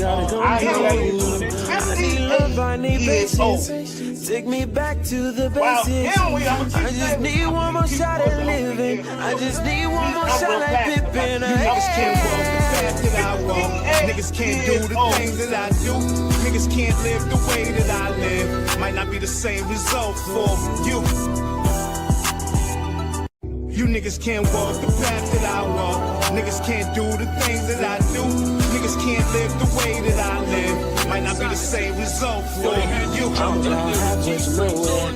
gotta come through. I need love, I need patience. Take me back to the basics. I just need one more shot at living. I just need one more shot like Pippin. Niggas can't walk the path that I walk. Niggas can't do the things that I do. Niggas can't live the way that I live. Might not be the same result for you. You niggas can't walk the path that I walk. Niggas can't do the things that I do. Niggas can't live the way that I live. Might not be the same result for you. I'm halfway to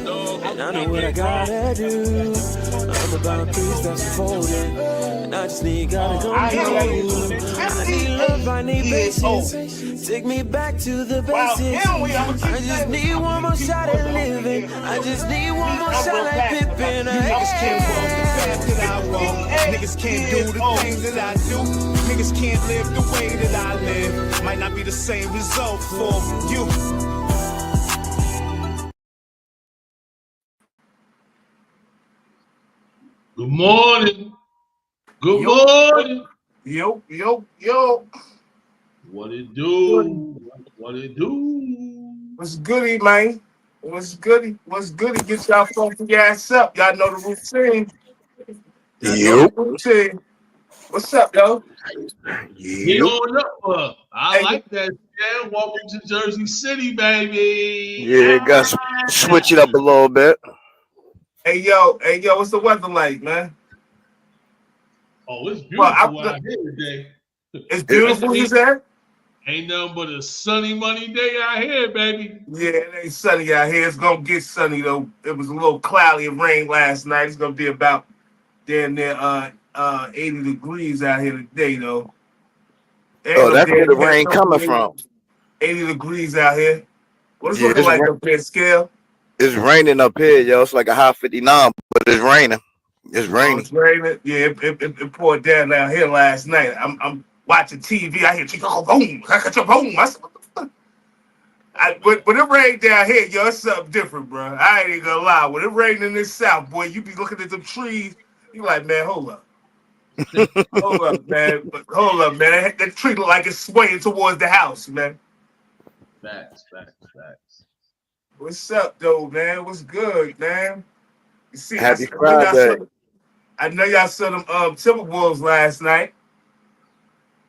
nowhere, and I know what I gotta do. I'm about 3 steps forward, and I just need gotta go through. I need love, I need patience. Take me back to the basics. I just need one more shot at living. I just need one more shot like Pippin. Niggas can't walk the path that I walk. Niggas can't do the things that I do. Niggas can't live the way that I live. Might not be the same result for you. Good morning. Good morning. Yo. What it do? What it do? What's goody, man? What's goody? What's goody? Get y'all funky ass up. Y'all know the routine. Routine. What's up, yo? Get on up. I like that. Yeah, welcome to Jersey City, baby. Yeah, got to switch it up a little bit. Hey, yo, what's the weather like, man? Oh, it's beautiful out here today. It's beautiful, you said? Ain't nothing but a sunny, money day out here, baby. Yeah, it ain't sunny out here. It's gonna get sunny though. It was a little cloudy and rain last night. It's gonna be about damn near 80 degrees out here today though. Oh, that's where the rain coming from. 80 degrees out here. What's it looking like up there, Scale? It's raining up here, yo. It's like a high 59, but it's raining. It's raining. It's raining. Yeah, it poured down here last night. I'm watching TV. I hear boom, boom. I said, what the fuck? When it rained down here, yo, it's something different, bro. I ain't gonna lie. When it rained in this south, boy, you be looking at them trees. You like, man, hold up. Hold up, man. That tree look like it's swaying towards the house, man. Facts. What's up, though, man? What's good, man? You see, Happy Friday. I know y'all saw them Timberwolves last night.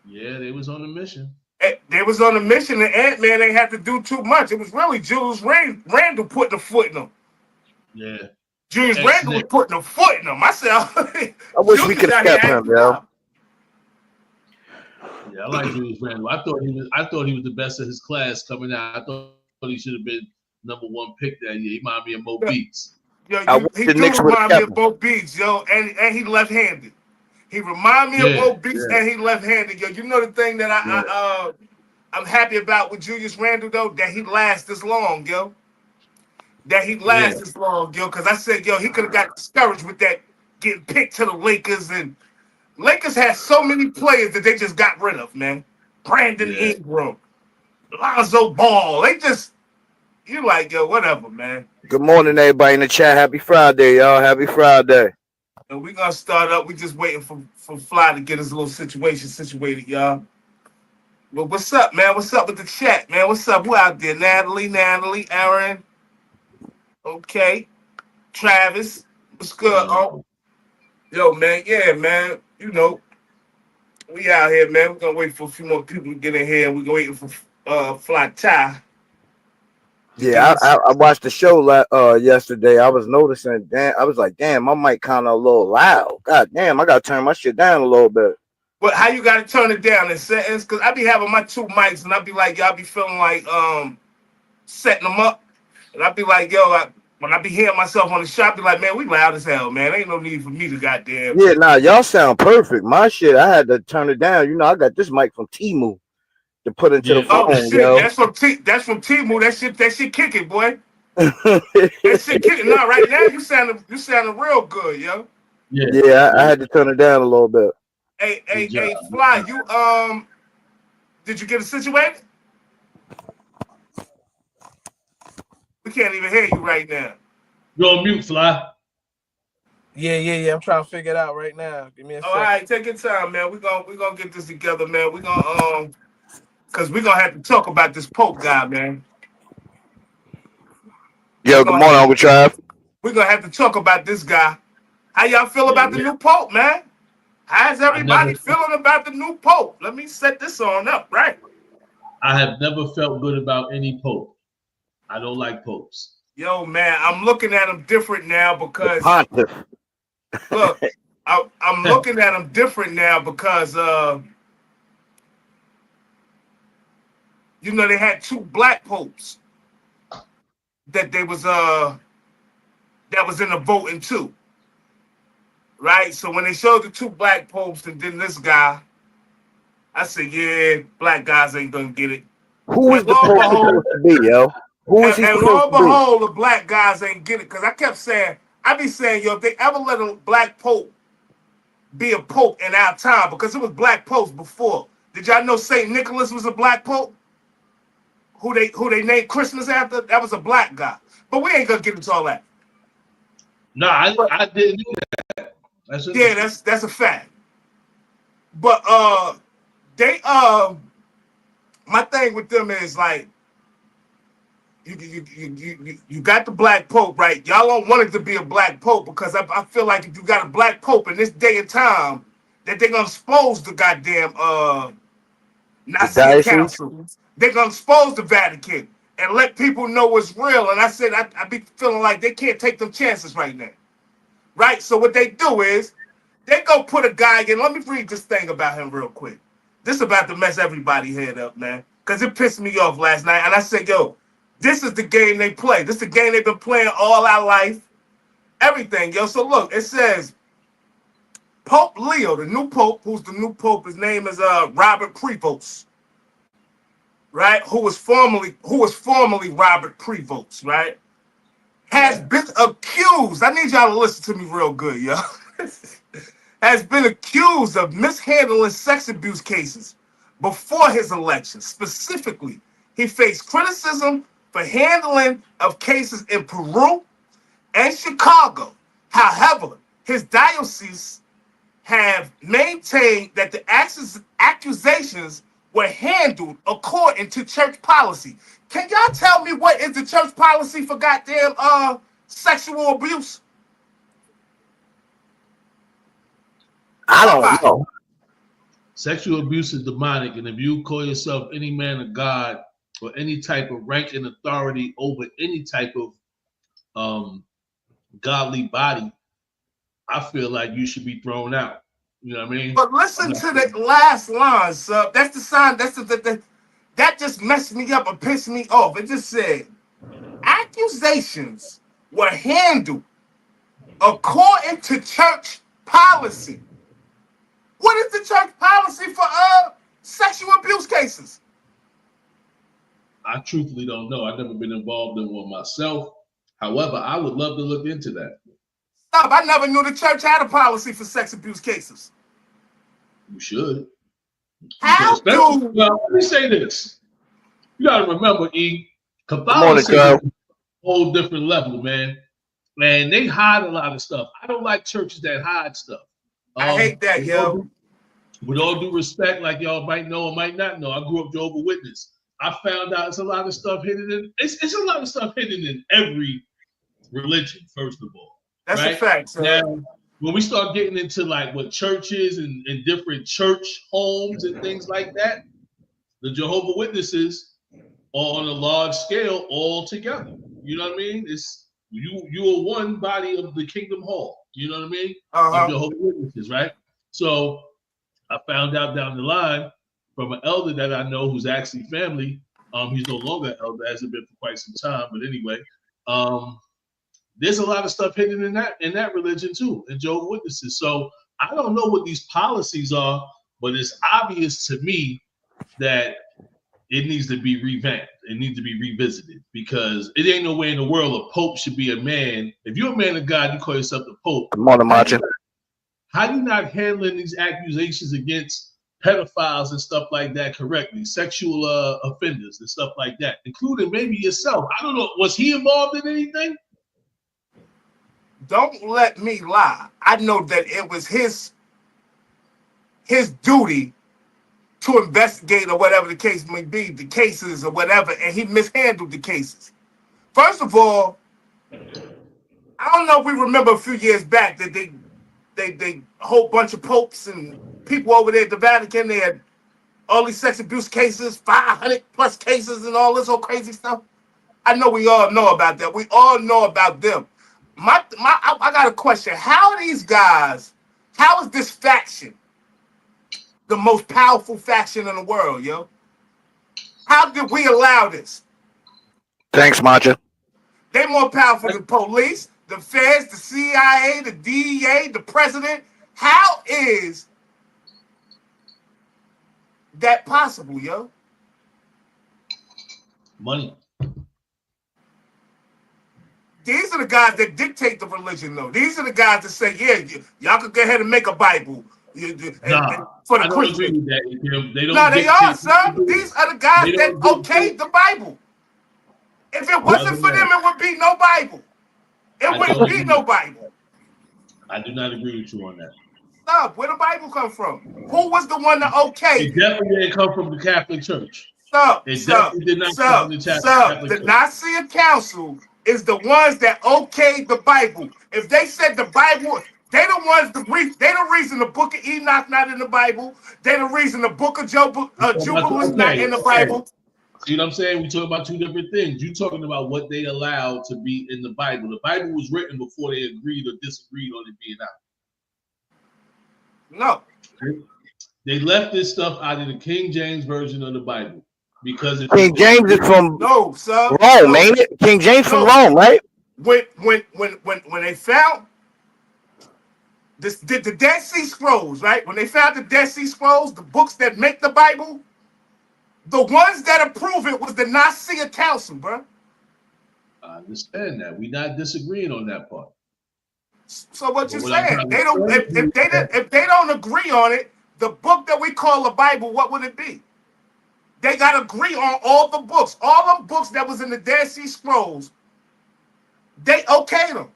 Yeah, they was on a mission. They was on a mission, and Ant-Man ain't had to do too much. It was really Julius Randle putting a foot in them. Yeah. Julius Randle was putting a foot in them. I said, I wish we could have kept him, yo. Yeah, I like Julius Randle. I thought he was the best of his class coming out. I thought he should have been #1 pick that year. He reminded me of Mo Beats. Yo, he do remind me of Mo Beats, yo, and he left-handed. He remind me of Mo Beats, and he left-handed, yo. You know the thing that I'm happy about with Julius Randle, though, that he lasts this long, yo. This long, yo, because I said, yo, he could have got discouraged with that getting picked to the Lakers, and Lakers had so many players that they just got rid of, man. Brandon Ingram, Lonzo Ball, they just, you like, yo, whatever, man. Good morning, everybody in the chat. Happy Friday, y'all. Happy Friday. And we're going to start up. We just waiting for Fly to get his little situation situated, y'all. Well, what's up, man? What's up with the chat, man? What's up? Who out there? Natalie, Aaron. Okay. Travis. What's good? Oh, yo, man. Yeah, man. You know, we out here, man. We're going to wait for a few more people to get in here. We're waiting for Fly Ty. Yeah, I watched the show yesterday. I was noticing, I was like, damn, my mic kind of a little loud. God damn, I got to turn my shit down a little bit. But how you got to turn it down in settings? Because I be having my 2 mics, and I be like, y'all be feeling like setting them up. And I be like, yo, when I be hearing myself on the show, I be like, man, we loud as hell, man. Ain't no need for me to goddamn. Yeah, nah, y'all sound perfect. My shit, I had to turn it down. You know, I got this mic from Temu. To put into the phone, shit, yo. That's from Temu. That shit kicking, boy. That shit kicking. No, right now you sounding real good, yo. Yeah, I had to turn it down a little bit. Hey, Fly, you did you get it situated? We can't even hear you right now. You're on mute, Fly. Yeah. I'm trying to figure it out right now. Give me a second. All right, take your time, man. We're gonna get this together, man. We're gonna because we're gonna have to talk about this Pope guy, man. Yo, good morning, Uncle Trav. We're gonna have to talk about this guy. How y'all feel about the new Pope, man? How's everybody feeling about the new Pope? Let me set this on up, right? I have never felt good about any Pope. I don't like popes. Yo, man, I'm looking at him different now because look, I'm looking at him different now because you know, they had 2 black popes that they was that was in the voting too. Right? So when they showed the 2 black popes and then this guy, I said, yeah, black guys ain't gonna get it. Who is the Pope supposed to be, yo? Who is he supposed to be? And lo and behold, the black guys ain't get it. Because I kept saying, I be saying, yo, if they ever let a black pope be a pope in our time, because it was black popes before. Did y'all know St. Nicholas was a black pope? Who they named Christmas after? That was a black guy. But we ain't gonna get into all that. No, I didn't do that. That's a fact. But they my thing with them is like you got the black pope, right? Y'all don't want it to be a black pope because I feel like if you got a black pope in this day and time, that they're gonna expose the goddamn Nazi Council. They're gonna expose the Vatican and let people know what's real. And I said I be feeling like they can't take them chances right now. Right? So what they do is they go put a guy in. Let me read this thing about him real quick. This is about to mess everybody's head up, man. Because it pissed me off last night. And I said, yo, this is the game they play. This is the game they've been playing all our life. Everything, yo. So look, it says Pope Leo, the new Pope, who's the new Pope, his name is Robert Prevost. Right? Who was formerly Robert Prevost, right? Has been accused. I need y'all to listen to me real good, yo. Has been accused of mishandling sex abuse cases before his election. Specifically, he faced criticism for handling of cases in Peru and Chicago. However, his diocese have maintained that the accusations were handled according to church policy. Can y'all tell me what is the church policy for goddamn sexual abuse? I don't know. Sexual abuse is demonic, and if you call yourself any man of God or any type of rank and authority over any type of godly body, I feel like you should be thrown out. You know what I mean? But listen to the last line, sir. That's the sign. That just messed me up and pissed me off. It just said accusations were handled according to church policy. What is the church policy for sexual abuse cases? I truthfully don't know. I've never been involved in one myself. However, I would love to look into that. Stop. I never knew the church had a policy for sex abuse cases. You should. Well, let me say this. You got to remember, Catholicism is a whole different level, man. Man, they hide a lot of stuff. I don't like churches that hide stuff. I hate that, yo. With all due respect, like y'all might know or might not know, I grew up Jehovah's Witness. I found out it's a lot of stuff hidden in it's a lot of stuff hidden in every religion, first of all. That's right? A fact, sir. Now, when we start getting into like what churches and different church homes and things like that, the Jehovah's Witnesses are on a large scale all together. You know what I mean? It's you are one body of the Kingdom Hall. You know what I mean? Of Jehovah's Witnesses, right? So I found out down the line from an elder that I know who's actually family. He's no longer an elder, hasn't been for quite some time, but anyway, there's a lot of stuff hidden in that religion too, in Jehovah's Witnesses. So I don't know what these policies are, but it's obvious to me that it needs to be revamped. It needs to be revisited because it ain't no way in the world a pope should be a man. If you're a man of God, you call yourself the pope. Come on, Macho. How you not handling these accusations against pedophiles and stuff like that correctly, sexual offenders and stuff like that, including maybe yourself? I don't know. Was he involved in anything? Don't let me lie. I know that it was his duty to investigate or whatever the case may be, the cases or whatever, and he mishandled the cases. First of all, I don't know if we remember a few years back that they a whole bunch of popes and people over there at the Vatican, they had all these sex abuse cases, 500 plus cases and all this whole crazy stuff. I know we all know about that. We all know about them. I got a question. How are these guys, how is this faction the most powerful faction in the world, yo? How did we allow this? Thanks, Macha. They're more powerful than police, the feds, the CIA, the DEA, the president. How is that possible, yo? Money. These are the guys that dictate the religion, though. These are the guys that say, yeah, y'all could go ahead and make a Bible. For the Christians. They are, son. These are the guys that okayed the Bible. If it wasn't for them, it would be no Bible. It wouldn't be no Bible. I do not agree with you on that. Stop. Where the Bible come from? Who was the one that okayed? It definitely didn't come from the Catholic Church. Stop. It definitely did not come from the Catholic Church. The Nicene Council is the ones that okayed the Bible. If they said the Bible, they the reason the Book of Enoch not in the Bible. They the reason the Book of Jubilee is not in the Bible. See what I'm saying? We're talking about two different things. You're talking about what they allowed to be in the Bible. The Bible was written before they agreed or disagreed on it being out. No. They left this stuff out of the King James Version of the Bible. Because King James is from Rome, ain't it? King James from Rome, right? When they found the Dead Sea Scrolls, right? When they found the Dead Sea Scrolls, the books that make the Bible, the ones that approve it was the Nicene Council, bro. I understand that. We're not disagreeing on that part. So what you saying? They don't. If they don't agree on it, the book that we call the Bible, what would it be? They got to agree on all the books. All the books that was in the Dead Sea Scrolls, they okayed them.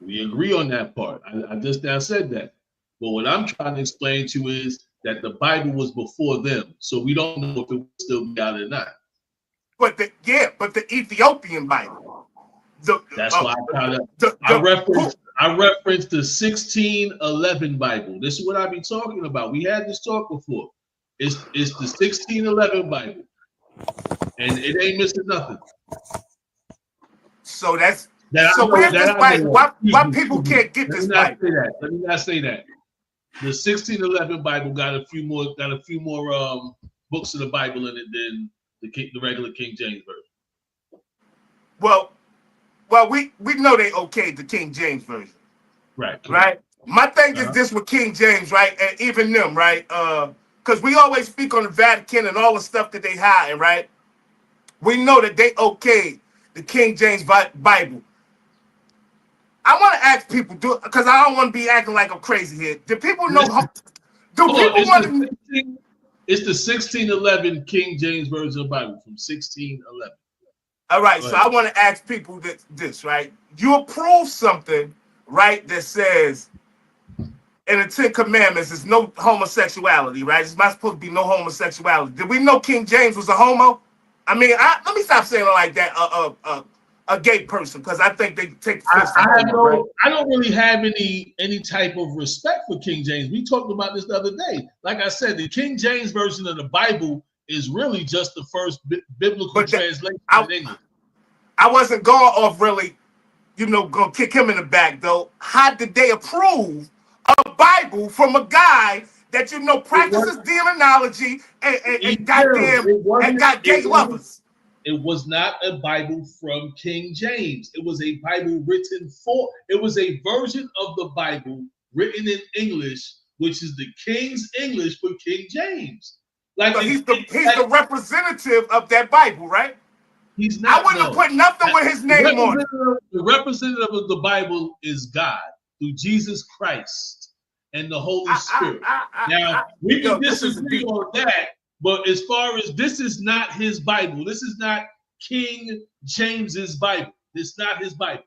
We agree on that part. I just now said that. But what I'm trying to explain to you is that the Bible was before them. So we don't know if it will still be out or not. But the Ethiopian Bible. That's why I referenced the 1611 Bible. This is what I be talking about. We had this talk before. It's the 1611 Bible, and it ain't missing nothing. So where's this Bible? Why people can't get this Bible? Let me not say that. The 1611 Bible got a few more books of the Bible in it than the regular King James version. Well, we know they okayed the King James version, right? My thing is this with King James, right, and even them, right? Because we always speak on the Vatican and all the stuff that they hide, right? We know that they okayed the King James Bible. I want to ask people, because I don't want to be acting like I'm crazy here. Do people know? It's the 1611 King James Version of the Bible from 1611. All right, so I want to ask people this, right? You approve something, right, that says in the 10 Commandments, there's no homosexuality, right? It's not supposed to be no homosexuality. Did we know King James was a homo? I mean, let me stop saying it like that. A gay person, because I think they take. I don't really have any type of respect for King James. We talked about this the other day. Like I said, the King James Version of the Bible is really just the first biblical translation in English. I wasn't going off really, gonna kick him in the back though. How did they approve a Bible from a guy that practices demonology and got gay lovers? It was not a Bible from King James. It was a Bible it was a version of the Bible written in English, which is the King's English for King James. Like, so he's the representative of that Bible, right? He's not. I wouldn't have put nothing with his name on it. The representative of the Bible is God through Jesus Christ and the Holy Spirit. Now, we can disagree on that. But as far as this is not his Bible, this is not King James's Bible. It's not his Bible.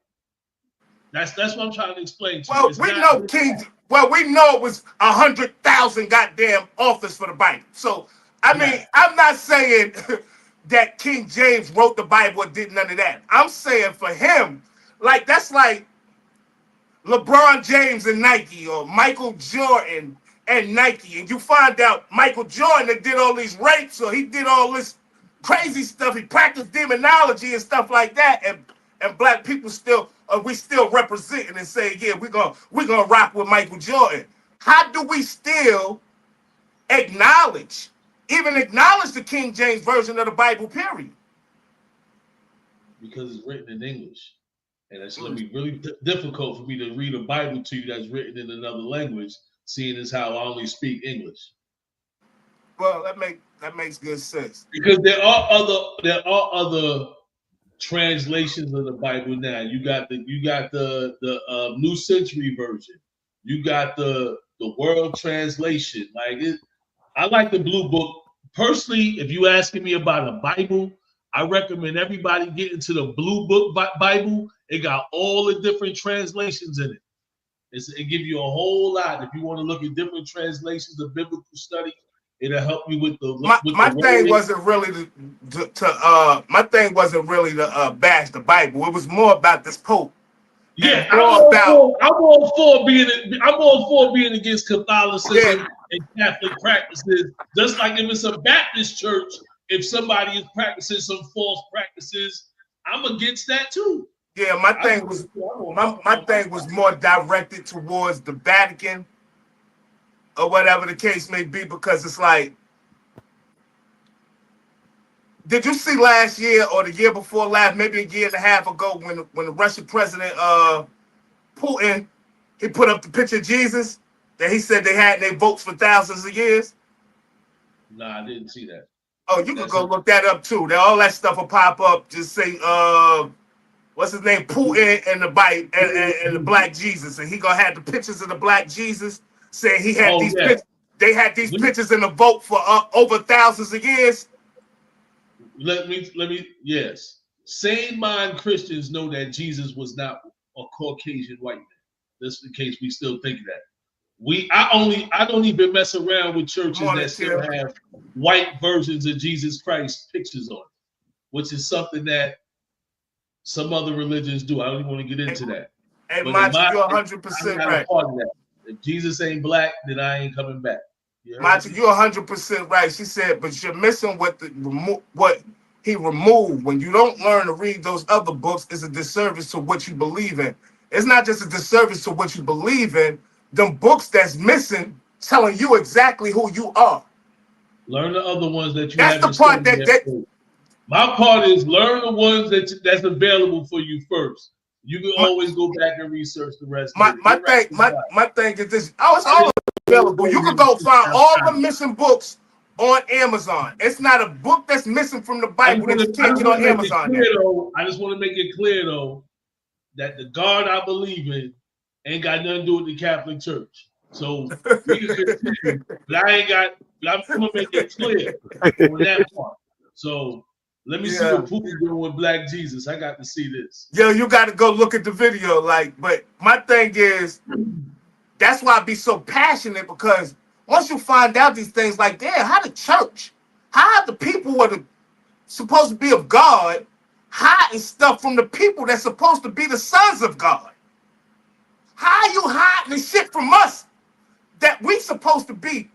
That's what I'm trying to explain to you. Well, we know King Well, we know it was 100,000 goddamn authors for the Bible. So, I mean, I'm not saying that King James wrote the Bible or did none of that. I'm saying for him, like, that's like LeBron James and Nike, or Michael Jordan and Nike, and you find out Michael Jordan that did all these rapes, or he did all this crazy stuff. He practiced demonology and stuff like that, and black people still, we still representing and saying, yeah, we're gonna rock with Michael Jordan. How do we still acknowledge the King James version of the Bible? Period. Because it's written in English. And it's going to be really difficult for me to read a Bible to you that's written in another language, seeing as how I only speak English. Well, that makes good sense. Because there are other translations of the Bible now. You got the New Century Version. You got the World Translation. I like the Blue Book personally. If you asking me about a Bible, I recommend everybody get into the Blue Book Bible. It got all the different translations in it. It gives you a whole lot. If you want to look at different translations of biblical study, it'll help you with the. My thing wasn't really to bash the Bible. It was more about this Pope. Yeah, I'm all for being against Catholicism and Catholic practices. Just like if it's a Baptist church, if somebody is practicing some false practices, I'm against that too. Yeah, my thing was more directed towards the Vatican or whatever the case may be, because it's like, did you see last year or the year before last, maybe a year and a half ago, when the Russian president Putin, he put up the picture of Jesus that he said they had their votes for thousands of years? Nah, I didn't see that. Oh, you can go look that up too. All that stuff will pop up. Just say what's his name, Putin and the Bible and the Black Jesus, and he gonna have the pictures of the Black Jesus, saying he had they had these pictures in the vote for over thousands of years. Let me yes. Sane mind Christians know that Jesus was not a Caucasian white man. Just in case we still think that. I don't even mess around with churches that still have white versions of Jesus Christ pictures on it, which is something that some other religions do. I don't even want to get into that. Hey, Macho, you're 100% right. If Jesus ain't black, then I ain't coming back. Macho, you're 100% right. She said, but you're missing what he removed. When you don't learn to read those other books, it's a disservice to what you believe in. It's not just a disservice to what you believe in. Them books that's missing, telling you exactly who you are. Learn the other ones that you. That's the part that. My part is learn the ones that's available for you first. You can always go back and research the rest. My thing is this. Oh, it's all available. You can go find all the missing books on Amazon. It's not a book that's missing from the Bible that you can't get on Amazon. I just want to make it clear though that the God I believe in ain't got nothing to do with the Catholic Church. So we can continue, but I'm gonna make it clear on that part. So let me see what Putin's doing with Black Jesus. I got to see this. Yo, you got to go look at the video. But my thing is, that's why I be so passionate, because once you find out these things, like, damn, how the church, how the people who are supposed to be of God, hiding stuff from the people that's supposed to be the sons of God? How are you hiding the shit from us that we supposed to be,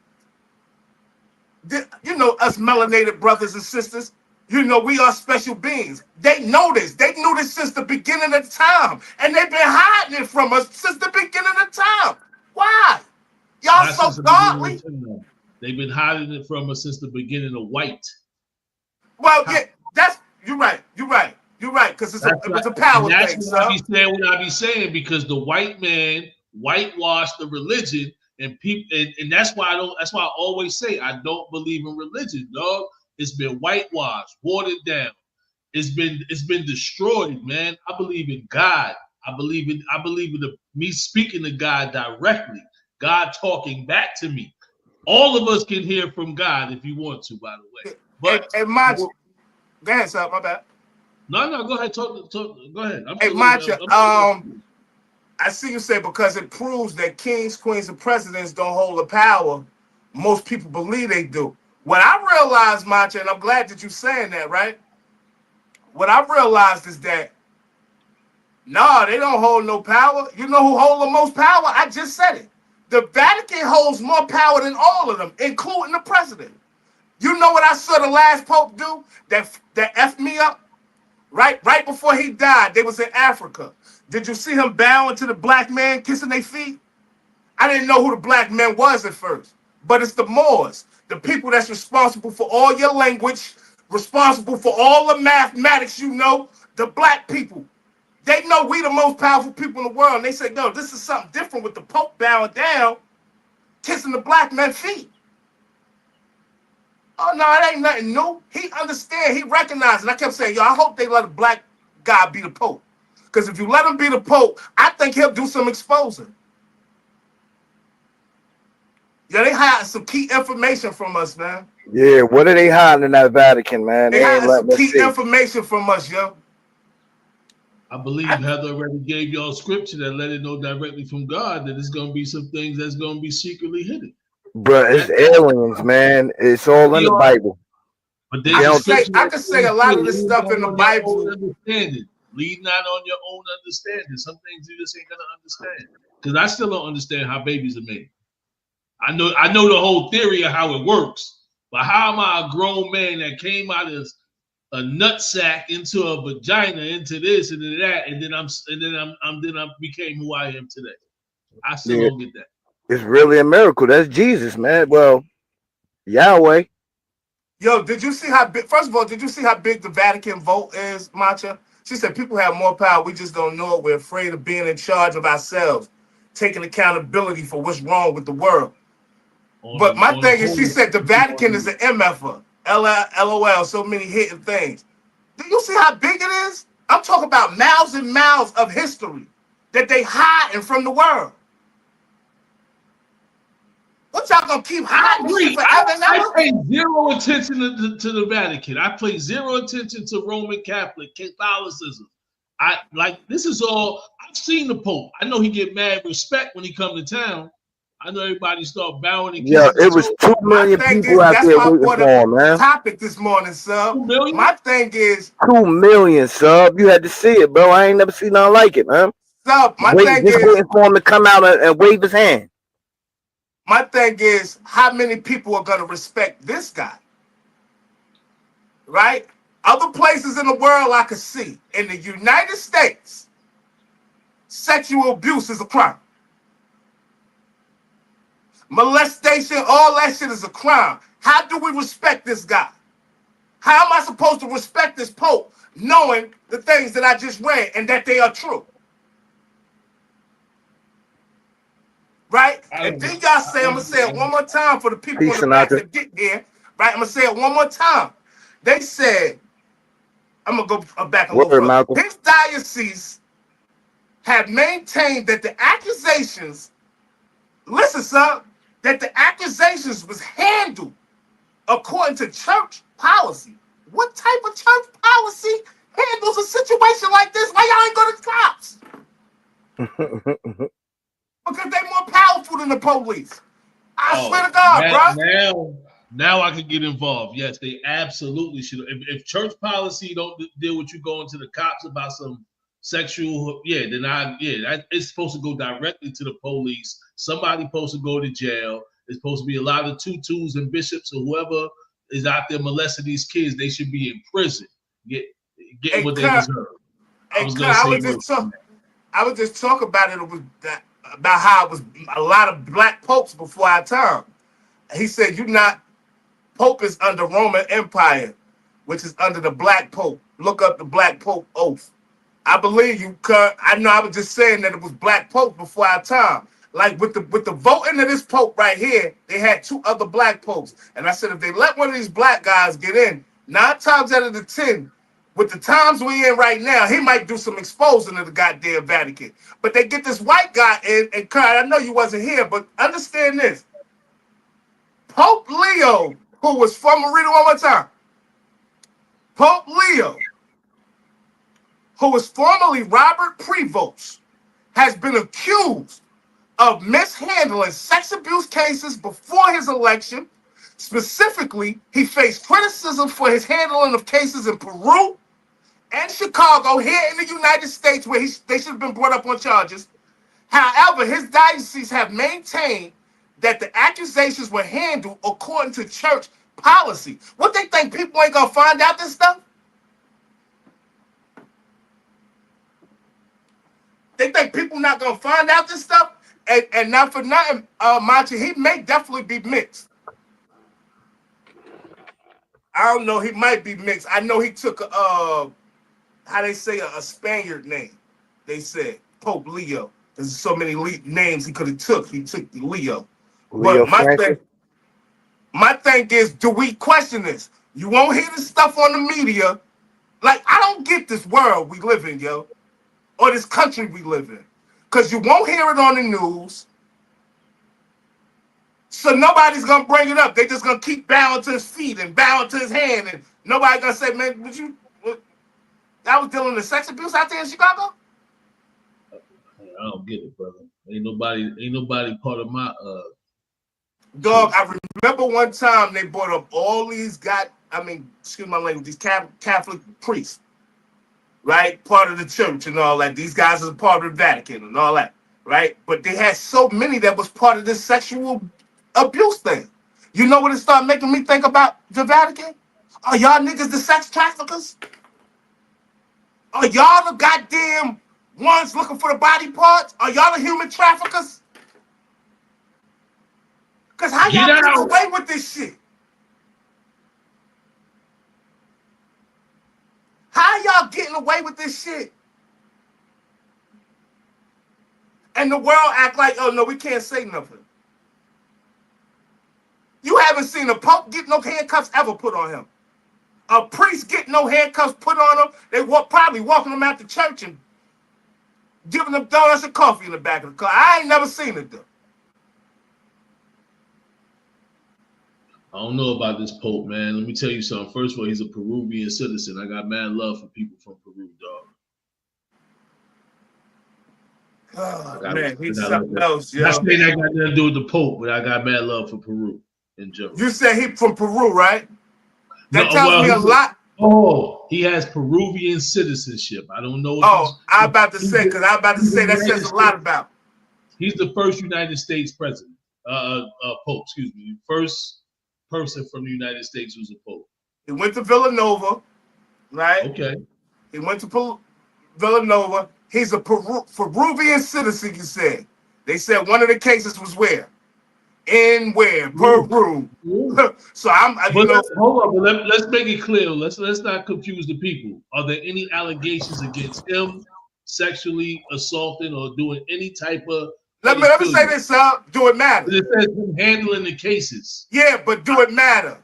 us melanated brothers and sisters? We are special beings. They know this. They knew this since the beginning of time. And they've been hiding it from us since the beginning of time. Why? Y'all so godly. They've been hiding it from us since the beginning of white. Well, yeah, you're right. Because it's a power thing. That's what I be saying. What I be saying, because the white man whitewashed the religion, and people, and that's why I always say I don't believe in religion, dog. It's been whitewashed, watered down. It's been destroyed, man. I believe in God. I believe in me speaking to God directly. God talking back to me. All of us can hear from God if you want to, by the way. But Macho, go ahead, sir. My bad. No, go ahead. Talk. Go ahead. Macho, I see you say because it proves that kings, queens, and presidents don't hold the power most people believe they do. What I realized, Macho, and I'm glad that you're saying that, right? What I realized is that, no, they don't hold no power. You know who hold the most power? I just said it. The Vatican holds more power than all of them, including the president. You know what I saw the last pope do that effed me up? Right before he died, they was in Africa. Did you see him bowing to the black man, kissing their feet? I didn't know who the black man was at first, but it's the Moors, the people that's responsible for all your language, responsible for all the mathematics you know, the black people. They know we the most powerful people in the world, and they say, no, this is something different with the Pope bowing down, kissing the black man's feet. Oh, no, it ain't nothing new. He understand. He recognized it. I kept saying, yo, I hope they let a black guy be the Pope. Because if you let him be the Pope, I think he'll do some exposing. Yeah, they hiding some key information from us, man. Yeah, what are they hiding in that Vatican, man? They hiding some key information from us, yo. I believe Heather already gave y'all scripture that let it know directly from God that there's going to be some things that's going to be secretly hidden. Bro, it's aliens, man. It's all in the Bible. But I could say a lot of this stuff in the Bible. Lead not on your own understanding. Some things you just ain't gonna understand. Because I still don't understand how babies are made. I know the whole theory of how it works, but how am I a grown man that came out of a nutsack into a vagina, into this and into that, and then I became who I am today? I still don't get that. It's really a miracle. That's Jesus, man. Well, Yahweh. Yo, did you see how big? First of all, did you see how big the Vatican vote is, Macha? She said people have more power. We just don't know it. We're afraid of being in charge of ourselves, taking accountability for what's wrong with the world. But my thing is, she said the Vatican is an MFer. LOL, so many hidden things. Do you see how big it is? I'm talking about miles and miles of history that they hiding from the world. What y'all gonna keep hiding this forever? I pay zero attention to the Vatican. I pay zero attention to Roman Catholicism. This is all. I've seen the Pope. I know he get mad respect when he come to town. I know everybody start bowing and kissing. Yeah, it was 2 million people out there waiting for him, man. Topic this morning, sub. 2 million? My thing is 2 million, sub. You had to see it, bro. I ain't never seen nothing like it, man. Sub, my thing is waiting for him to come out and wave his hand. My thing is, how many people are gonna respect this guy? Right? Other places in the world I could see. In the United States, sexual abuse is a crime. Molestation, all that shit is a crime. How do we respect this guy? How am I supposed to respect this Pope knowing the things that I just read and that they are true? Right? And then y'all say, I'm going to say it one more time for the people in the back that get here. Right? I'm going to say it one more time. They said, I'm going to go back a little further. His diocese have maintained that the accusations, listen, son, that the accusations was handled according to church policy. What type of church policy handles a situation like this? Why y'all ain't go to the cops? Because they more powerful than the police. I swear to God, bro. Now I can get involved. Yes, they absolutely should. If church policy don't deal with you going to the cops about some sexual, then it's supposed to go directly to the police. Somebody supposed to go to jail. It's supposed to be a lot of tutus and bishops or whoever is out there molesting these kids. They should be in prison. Get what they deserve. I was just talking about it. About how it was a lot of black popes before our time. He said, Pope is under Roman Empire, which is under the black pope. Look up the black pope oath. I believe you, Kurt. I know I was just saying that it was black popes before our time. Like with the voting of this pope right here, they had 2 other black popes. And I said, if they let one of these black guys get in, 9 times out of the 10, with the times we in right now, he might do some exposing of the goddamn Vatican. But they get this white guy in, and Kurt, I know you wasn't here, but understand this. Pope Leo, who was from, read it one more time. Pope Leo, who was formerly Robert Prevost, has been accused of mishandling sex abuse cases before his election. Specifically, he faced criticism for his handling of cases in Peru and Chicago, here in the United States, where they should have been brought up on charges. However, his diocese have maintained that the accusations were handled according to church policy. What, they think people ain't gonna find out this stuff? They think people not gonna find out this stuff? And not for nothing, Monty, he may definitely be mixed. I don't know, he might be mixed. I know he took how they say a Spaniard name. They said Pope Leo. There's so many names he could have took. He took Leo. Leo But my thing is, do we question this? You won't hear this stuff on the media. Like, I don't get this world we live in, yo, or this country we live in, because you won't hear it on the news. So nobody's gonna bring it up. They just gonna keep bowing to his feet and bowing to his hand, and nobody gonna say, "Man, that was dealing with sex abuse out there in Chicago." I don't get it, brother. Ain't nobody part of my Dog, I remember one time they brought up all these excuse my language, these Catholic priests, right? Part of the church and all that. These guys are part of the Vatican and all that, right? But they had so many that was part of this sexual abuse thing. You know what it started making me think about the Vatican? Are y'all niggas the sex traffickers? Are y'all the goddamn ones looking for the body parts? Are y'all the human traffickers? Because how y'all getting away with this shit? How y'all getting away with this shit? And the world act like, oh no, we can't say nothing. You haven't seen a pope get no handcuffs ever put on him. A priest get no handcuffs put on him. They probably walking him out the church and giving them donuts and coffee in the back of the car. I ain't never seen it though. I don't know about this Pope, man. Let me tell you something. First of all, he's a Peruvian citizen. I got mad love for people from Peru, dog. Oh, man, he's something else, yo. That's that got nothing to do with the Pope, but I got mad love for Peru in general. You said he from Peru, right? That tells me a lot. Oh, he has Peruvian citizenship. I don't know. I'm about to say that says a lot about. He's the first United States president, Pope, excuse me. First person from the United States who's a Pope. He went to Villanova, right? Okay. He went to Villanova. He's a Peruvian citizen, you said. They said one of the cases was where? In where? Peru. So hold on, but let's make it clear. Let's not confuse the people. Are there any allegations against him sexually assaulting or doing any type of? Let me say this, do it matter? It says him handling the cases. Yeah, but do it matter?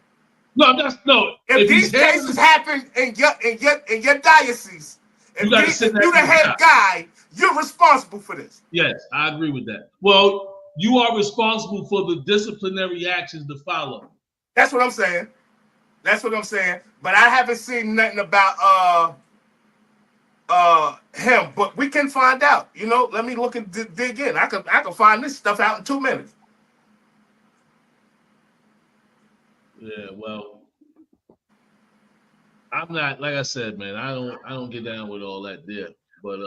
No, that's no. If these cases happen in your diocese, if you're the head guy, you're responsible for this. Yes, I agree with that. Well, you are responsible for the disciplinary actions to follow. That's what I'm saying. But I haven't seen nothing about him. But we can find out. You know, let me look and dig in. I can find this stuff out in 2 minutes. Yeah, well, I'm not, like I said, man, I don't get down with all that there. But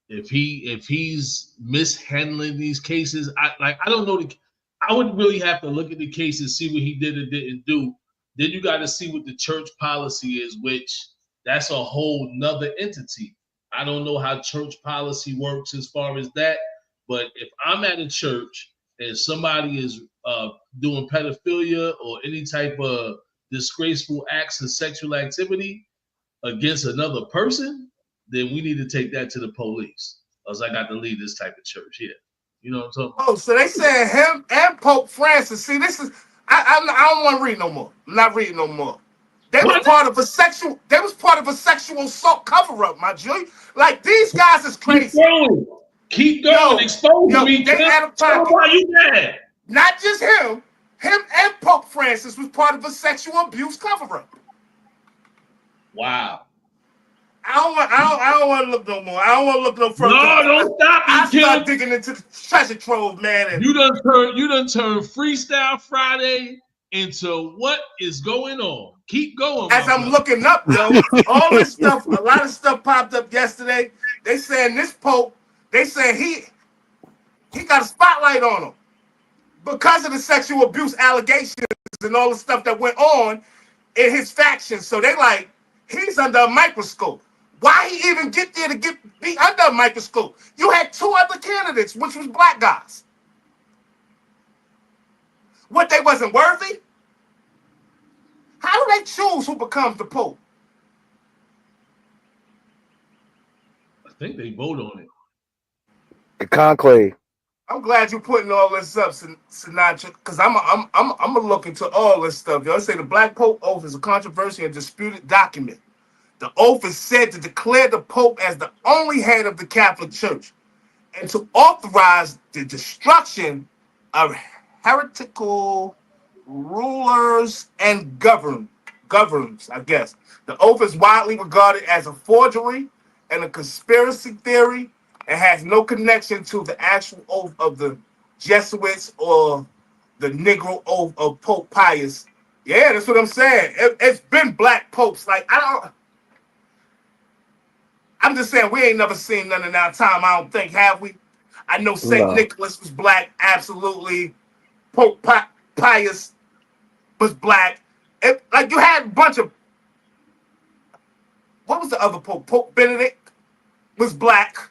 if he's mishandling these cases, I don't know. I would really have to look at the cases, see what he did or didn't do. Then you got to see what the church policy is, which that's a whole nother entity. I don't know how church policy works as far as that. But if I'm at a church and somebody is doing pedophilia or any type of disgraceful acts of sexual activity against another person, then we need to take that to the police. Else I got to leave this type of church here. You know what I'm talking about? Oh, so they saying him and Pope Francis. See, this is I don't want to read no more. I'm not reading no more. They was part of a sexual assault cover-up, my G. Like, these guys is crazy. Keep going. Expose me. They had a pocket. Why you mad? Not just him. Him and Pope Francis was part of a sexual abuse cover-up. Wow. I I don't want to look no more. I don't want to look no further. No, don't stop. I start digging into the treasure trove, man. And you done turn Freestyle Friday into what is going on. Keep going. As I'm looking up, though, all this stuff, a lot of stuff popped up yesterday. They saying this Pope, they saying he got a spotlight on him because of the sexual abuse allegations and all the stuff that went on in his faction. So they like, he's under a microscope. Why he even get there to be under a microscope? You had 2 other candidates, which was black guys. What, they wasn't worthy? How do they choose who becomes the Pope? I think they vote on it. The conclave. I'm glad you're putting all this up, Sinatra, because I'm gonna look into all this stuff. Y'all say the Black Pope oath is a controversial and disputed document. The oath is said to declare the Pope as the only head of the Catholic Church and to authorize the destruction of heretical rulers and governs, I guess. The oath is widely regarded as a forgery and a conspiracy theory and has no connection to the actual oath of the Jesuits or the Negro oath of Pope Pius. Yeah, that's what I'm saying. It's been black popes. Like, I'm just saying we ain't never seen none in our time, I don't think, have we? I know St. Nicholas was black, absolutely. Pope Pius was black. Like, you had a bunch of, what was the other Pope? Pope Benedict was black.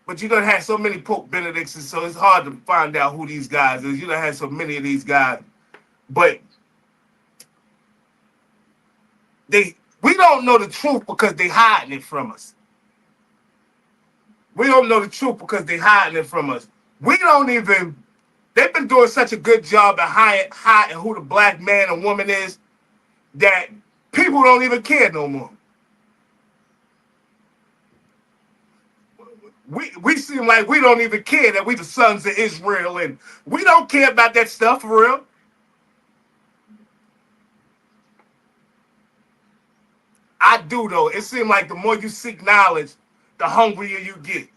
But you done had so many Pope Benedicts, and so it's hard to find out who these guys is. You done had so many of these guys. But we don't know the truth because they hiding it from us. We don't know the truth because they hiding it from us. They've been doing such a good job at hiding who the black man and woman is that people don't even care no more. We seem like we don't even care that we the sons of Israel, and we don't care about that stuff for real. I do, though. It seems like the more you seek knowledge, the hungrier you get.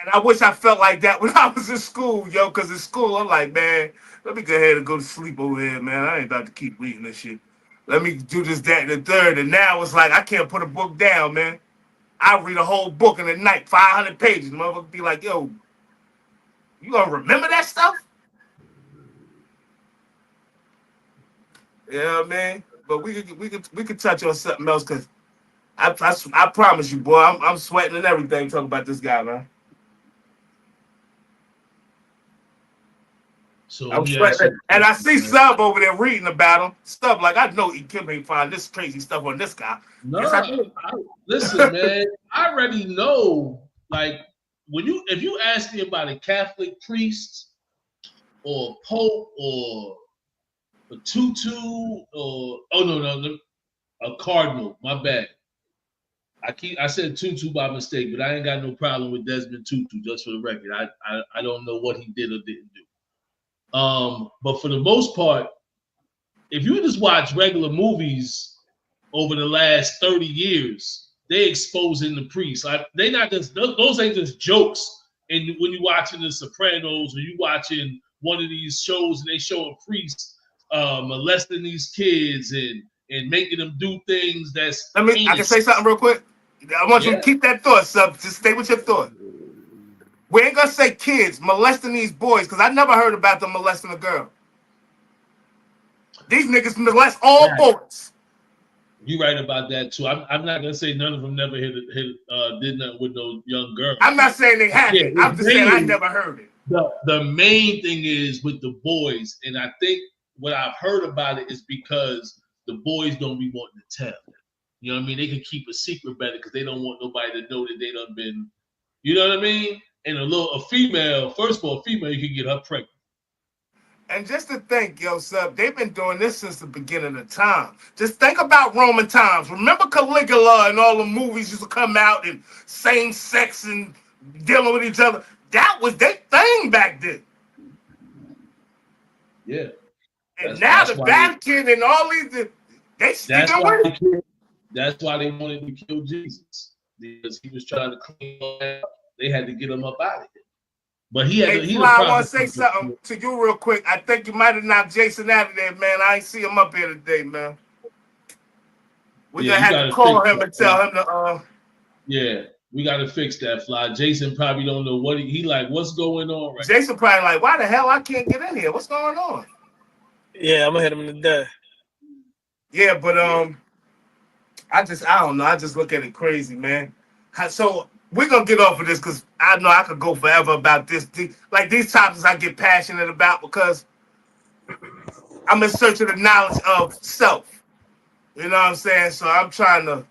And I wish I felt like that when I was in school, yo, because in school, I'm like, man, let me go ahead and go to sleep over here, man. I ain't about to keep reading this shit. Let me do this, that, and the third. And now it's like, I can't put a book down, man. I read a whole book in a night, 500 pages. Motherfucker be like, yo, you gonna remember that stuff? Yeah, man. But we could touch on something else, because I promise you, boy, I'm sweating and everything talking about this guy, man. So I'm sweating. And I see Sub over there reading about him. Stuff like, I know Kim ain't find this crazy stuff on this guy. No, yes, listen, man. I already know. Like, if you ask me about a Catholic priest or a pope or a tutu or a cardinal. My bad. I said tutu by mistake, but I ain't got no problem with Desmond Tutu. Just for the record, I don't know what he did or didn't do. But for the most part, if you just watch regular movies over the last 30 years, they exposing the priests. Like, they not just, those ain't just jokes. And when you watching The Sopranos or you watching one of these shows and they show a priest molesting these kids and making them do things that's I can say something real quick. I want you to keep that thought, Sub. Just stay with your thought. We ain't gonna say kids molesting these boys, because I never heard about them molesting a girl. These niggas molest all boys. You right about that too. I'm not gonna say none of them never did nothing with no young girl. I'm not saying they haven't. I'm just saying I never heard it. The main thing is with the boys, and I think what I've heard about it is because the boys don't be wanting to tell. You know what I mean? They can keep a secret better because they don't want nobody to know that they done been. You know what I mean? And a female, first of all, a female, you can get her pregnant. And just to think, yo, Sub, they've been doing this since the beginning of time. Just think about Roman times. Remember Caligula and all the movies used to come out and same sex and dealing with each other? That was their thing back then. Yeah. And now the Vatican and all That's why they wanted to kill Jesus, because he was trying to clean up. They had to get him up out of here. But he had. I want to say something to you real quick. I think you might have knocked Jason out of there, man. I ain't see him up here today, man. We gonna have to call him and tell him to. Yeah, we got to fix that, Fly. Jason probably don't know what he like. What's going on right Jason probably like, why the hell I can't get in here? What's going on? Yeah, I'm gonna hit him in the death. Yeah, but I don't know. I just look at it crazy, man. So we're gonna get off of this because I know I could go forever about this. Like these topics I get passionate about because I'm in search of the knowledge of self. You know what I'm saying? So I'm trying to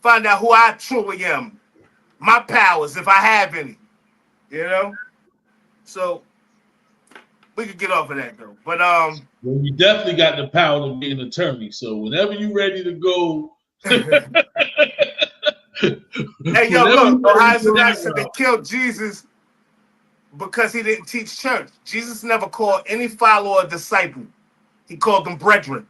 find out who I truly am, my powers, if I have any. You know? So we could get off of that though. But well, you definitely got the power to be an attorney. So whenever you're ready to go. Hey, yo, look, Ohio said they killed Jesus because he didn't teach church. Jesus never called any follower a disciple. He called them brethren.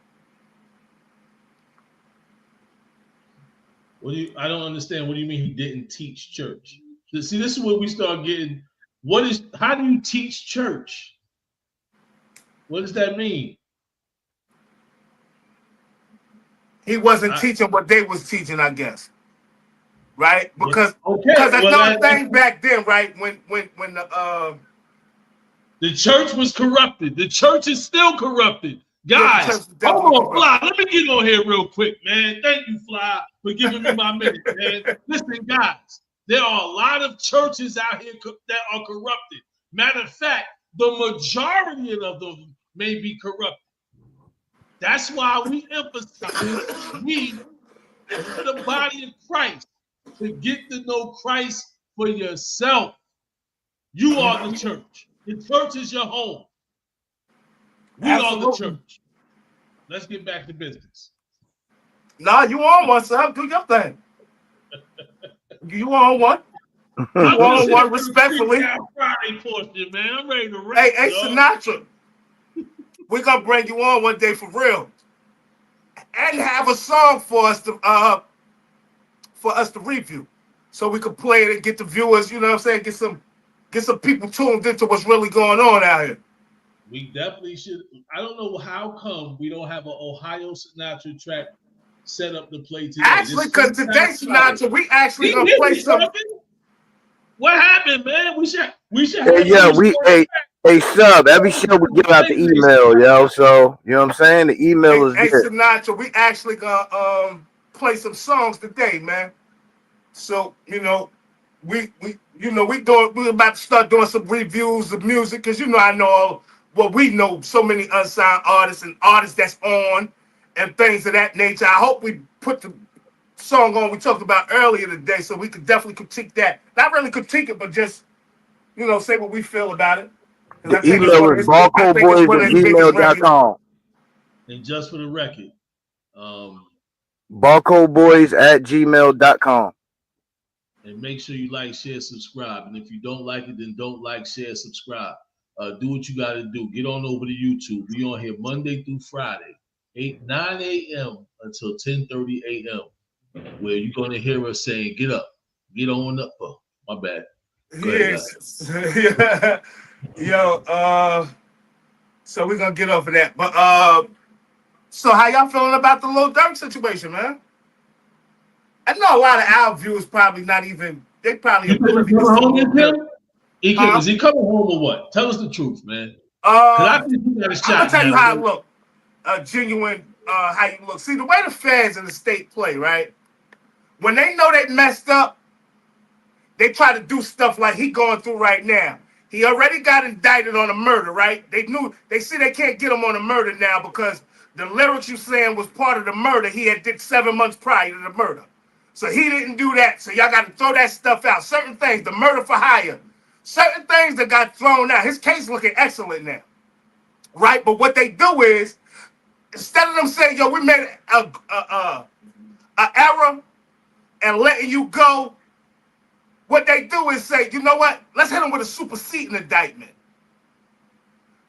I don't understand. What do you mean he didn't teach church? See, this is where we start getting. How do you teach church? What does that mean? He wasn't teaching what they was teaching, I guess. Right? Because I know thing back then, right? When the church was corrupted. The church is still corrupted. Guys, hold on, Fly. Let me get on here real quick, man. Thank you, Fly, for giving me my minute, man. Listen, guys, there are a lot of churches out here that are corrupted. Matter of fact, the majority of them may be corrupted. That's why we emphasize the body of Christ, to get to know Christ for yourself. You are the church. The church is your home. We are the church. Let's get back to business. Nah, you on one, son. Do your thing. You on one. You on one respectfully. Friday portion, man. I'm ready to rap. Hey, Sinatra. We're gonna bring you on one day for real. And have a song for us to review. So we could play it and get the viewers, you know what I'm saying, get some people tuned into what's really going on out here. We definitely should. I don't know how come we don't have an Ohio Sinatra track set up to play today. Actually, because today Sinatra, we actually gonna play something. What happened, man? We should Hey, sub, every show we give out the email, yo. So, you know what I'm saying? The email is Hey, Sinatra, we actually gonna play some songs today, man. So, you know, we're about to start doing some reviews of music, because I know we know so many unsigned artists and artists that's on and things of that nature. I hope we put the song on we talked about earlier today, so we could definitely critique that. Not really critique it, but just, say what we feel about it. The email is ballcodeboys@gmail.com. And just for the record, ballcodeboys@gmail.com. And make sure you like, share, subscribe. And if you don't like it, then don't like, share, subscribe. Do what you got to do. Get on over to YouTube. We on here Monday through Friday, 9 a.m. until 10:30 a.m., where you're going to hear us saying, get up, get on up. Oh, my bad. Yes. Yo, so we're going to get off of that. But, so how y'all feeling about the LIL DURK situation, man? I know a lot of our viewers probably not even, they probably Is he coming home or what? Tell us the truth, man. I think you got a shot. I'm gonna tell you how I look. Genuine, how you look. See, the way the fans in the state play, right? When they know they messed up, they try to do stuff like he going through right now. He already got indicted on a murder, right? They see they can't get him on a murder now because the lyrics you saying was part of the murder he had did 7 months prior to the murder. So he didn't do that. So y'all got to throw that stuff out. Certain things, the murder for hire, certain things that got thrown out. His case looking excellent now, right? But what they do is, instead of them saying, yo, we made a error and letting you go, what they do is say, you know what? Let's hit him with a superseding indictment,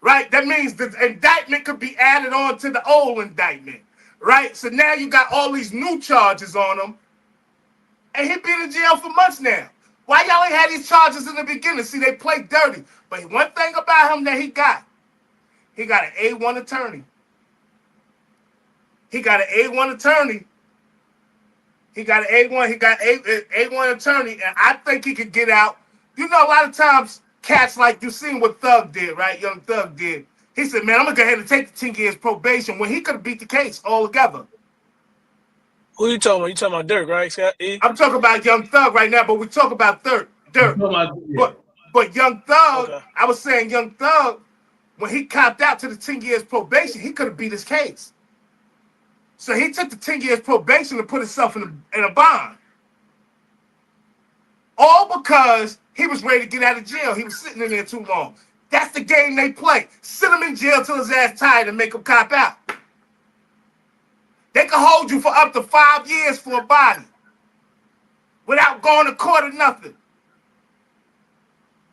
right? That means the indictment could be added on to the old indictment. right? So now you got all these new charges on him, and he been in jail for months now. Why y'all ain't had these charges in the beginning? See, they play dirty. But one thing about him that he got an A1 attorney. He got an A1 attorney. He got an A1. He got A1 attorney, and I think he could get out. You know, a lot of times cats like you seen what Thug did, right? Young Thug did. He said, "Man, I'm gonna go ahead and take the 10 years probation," when he could have beat the case altogether. Who you talking about? You talking about Dirk, right, Scott? I'm talking about Young Thug right now, but we talk about Dirk. But Young Thug, okay. I was saying Young Thug, when he copped out to the 10 years probation, he could have beat his case. So he took the 10 years probation and put himself in a bond. All because he was ready to get out of jail. He was sitting in there too long. That's the game they play. Sit him in jail till his ass tired and make him cop out. They can hold you for up to 5 years for a body without going to court or nothing.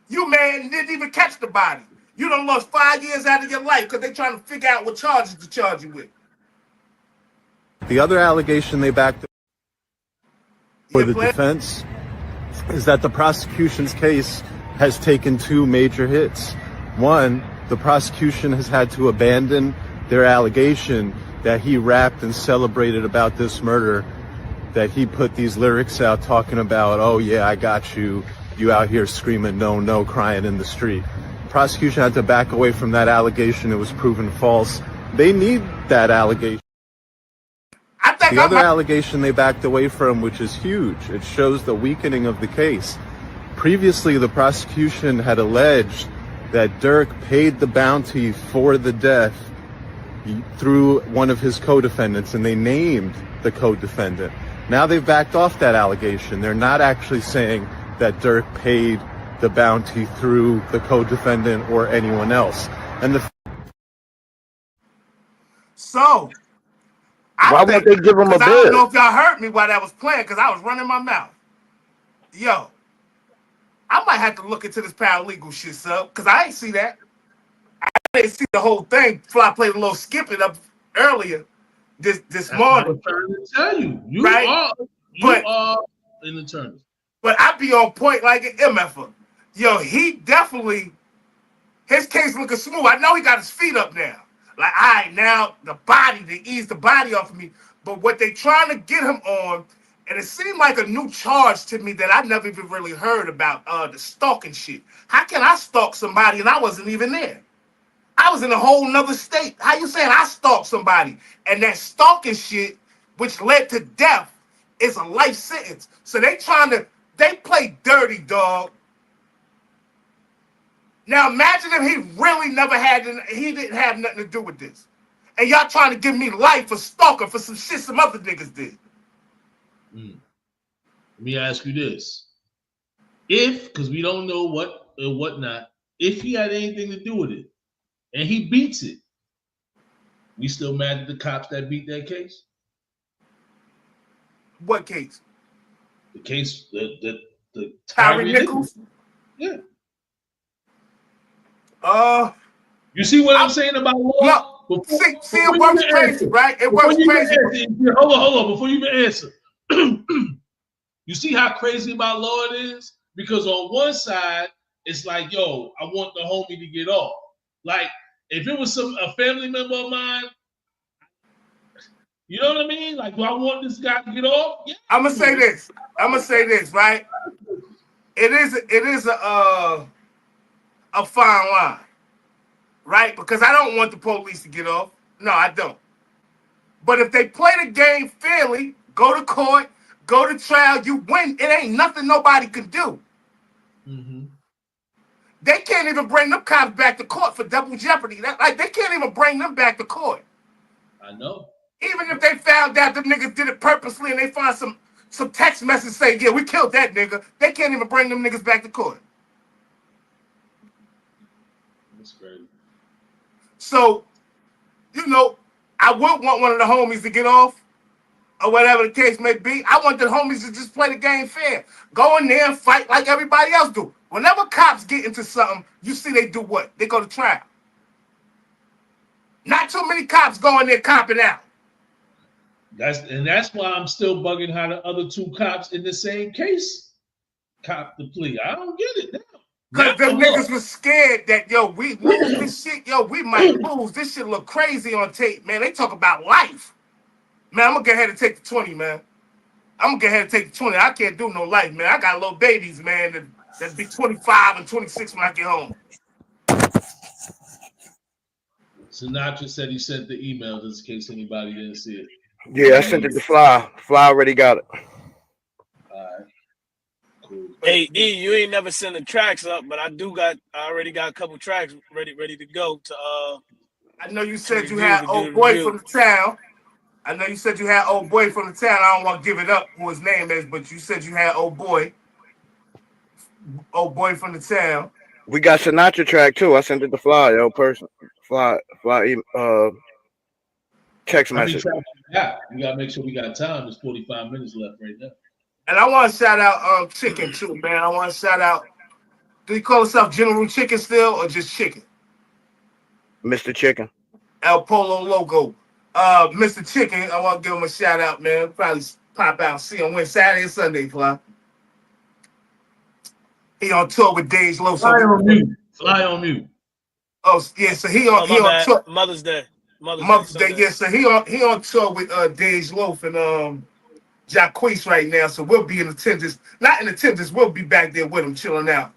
You, man, didn't even catch the body. You done lost 5 years out of your life because they trying to figure out what charges to charge you with. The other allegation they backed for the defense is that the prosecution's case has taken 2 major hits. One, the prosecution has had to abandon their allegation that he rapped and celebrated about this murder, that he put these lyrics out talking about, "Oh yeah, I got you, you out here screaming no, no, crying in the street." The prosecution had to back away from that allegation. It was proven false. They need that allegation. The other allegation they backed away from, which is huge, it shows the weakening of the case. Previously, the prosecution had alleged that Dirk paid the bounty for the death through one of his co-defendants, and they named the co-defendant. Now they've backed off that allegation. They're not actually saying that Dirk paid the bounty through the co-defendant or anyone else. And why won't they give him a bill? I don't know if y'all heard me while that was playing because I was running my mouth. Yo, I might have to look into this paralegal shit, so because I ain't see that. I didn't see the whole thing. I played a little skip it up earlier this morning. I'm trying to tell you, you right? are an attorney. But I be on point like an MFer. Yo, he definitely, his case looking smooth. I know he got his feet up now. Like, all right, now the body, they ease the body off of me. But what they trying to get him on, and it seemed like a new charge to me that I never even really heard about, the stalking shit. How can I stalk somebody and I wasn't even there? I was in a whole nother state. How you saying I stalked somebody? And that stalking shit, which led to death, is a life sentence. So they play dirty, dog. Now imagine if he really he didn't have nothing to do with this. And y'all trying to give me life for stalking for some shit some other niggas did. Let me ask you this. If, because we don't know what or what not, if he had anything to do with it and he beats it, we still mad at the cops that beat that case? What case? The case, the Tyree Nichols? Yeah. You see what I'm saying about law? No, see, it works crazy, right? It works crazy. Hold on. Before you even answer, you see how crazy about law it is? Because on one side, it's like, yo, I want the homie to get off. Like, if it was a family member of mine, you know what I mean? Like, do I want this guy to get off? Yeah. I'm gonna say this, right? It is a fine line, right? Because I don't want the police to get off. No, I don't. But if they play the game fairly, go to court, go to trial, you win. It ain't nothing nobody can do. Mm-hmm. They can't even bring them cops back to court for double jeopardy. They can't even bring them back to court. I know. Even if they found out them niggas did it purposely and they find some text message saying, yeah, we killed that nigga, they can't even bring them niggas back to court. That's crazy. So, I would want one of the homies to get off or whatever the case may be. I want the homies to just play the game fair. Go in there and fight like everybody else do. Whenever cops get into something, you see they do what? They go to trial. Not too many cops go in there copping out. That's why I'm still bugging how the other two cops in the same case cop the plea. I don't get it now. Cause them niggas was scared that we lose this shit, we might lose. This shit look crazy on tape, man. They talk about life. Man, I'm gonna go ahead and take the 20, man. I'm gonna go ahead and take the 20. I can't do no life, man. I got little babies, man, that be 25 and 26 when I get home. Sinatra said he sent the email just in case anybody didn't see it. Yeah, I sent it to Fly. Fly already got it. All right. Cool. Hey, E, you ain't never sent the tracks up, but I already got a couple tracks ready to go to I know you said you had old boy from the town. I know you said you had old boy from the town. I don't want to give it up who his name is, but you said you had old boy from the town. We got Sinatra track too. I sent it to Fly, person. Fly, text message. We gotta make sure we got time. There's 45 minutes left right now. And I want to shout out Chicken too, man. I want to shout out. Do you call yourself General Chicken still or just Chicken? Mr. Chicken. El Polo logo. Mr. Chicken, I want to give him a shout out, man. Probably pop out, see him when Saturday and Sunday, Fly. He on tour with Dej Low. Fly on mute. Oh yeah, so he on tour. Mother's Day. Mother's Day. Yeah, so he on tour with Dej Loaf and Jacquees right now. So we'll be in attendance. Not in attendance. We'll be back there with him, chilling out,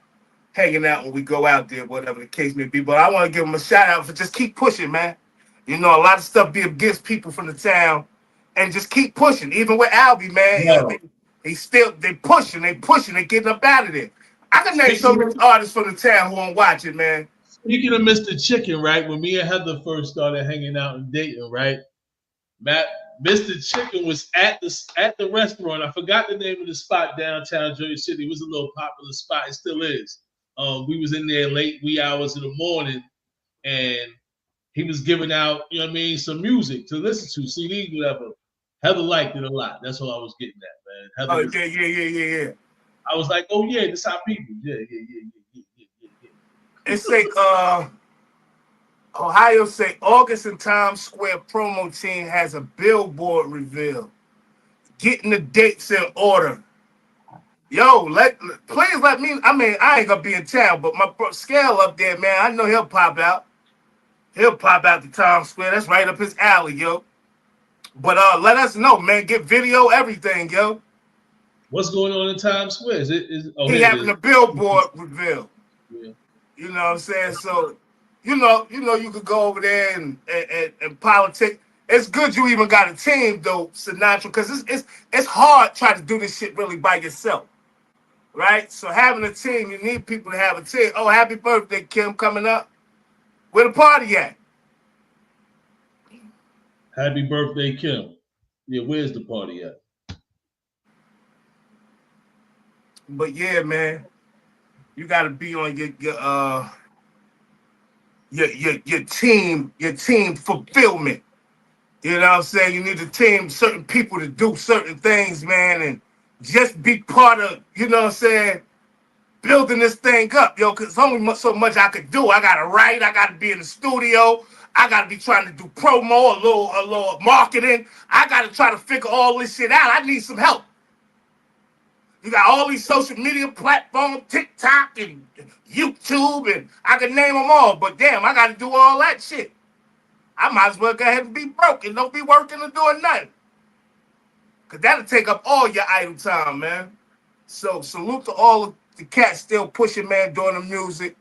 hanging out when we go out there, whatever the case may be. But I want to give him a shout out for just keep pushing, man. You know, a lot of stuff be against people from the town, and just keep pushing. Even with Albie, man, they pushing, they getting up out of there. I can name so many artists from the town who won't watch it, man. Speaking of Mr. Chicken, right? When me and Heather first started hanging out and dating, right? Mr. Chicken was at the restaurant. I forgot the name of the spot downtown Jersey City. It was a little popular spot. It still is. We was in there late wee hours in the morning, and he was giving out, you know what I mean, some music to listen to, CDs, whatever. Heather liked it a lot. That's all I was getting at, man. Heather Yeah. I was like, oh yeah, this our people. Yeah. It's like Ohio say August and Times Square promo team has a billboard reveal. Getting the dates in order. Yo, please let me. I mean, I ain't gonna be in town, but my Scale up there, man. I know he'll pop out. He'll pop out to Times Square. That's right up his alley, yo. But let us know, man. Get video, everything, yo. What's going on in Times Square? He having a billboard reveal. Yeah. You know what I'm saying? So, you know, you could go over there and politic. It's good you even got a team though, Sinatra, because it's hard trying to do this shit really by yourself, right? So having a team, you need people to have a team. Oh, happy birthday, Kim, coming up. Where the party at? Happy birthday, Kim. Yeah, where's the party at? But yeah, man, you got to be on your team fulfillment. You know what I'm saying? You need to team certain people to do certain things, man, and just be part of, you know what I'm saying, building this thing up, yo, because only so much I could do. I got to write. I got to be in the studio. I got to be trying to do promo, a little marketing. I got to try to figure all this shit out. I need some help. You got all these social media platforms, TikTok and YouTube, and I can name them all. But damn, I got to do all that shit. I might as well go ahead and be broke and don't be working or doing nothing. Because that'll take up all your idle time, man. So salute to all of the cats still pushing, man, doing the music.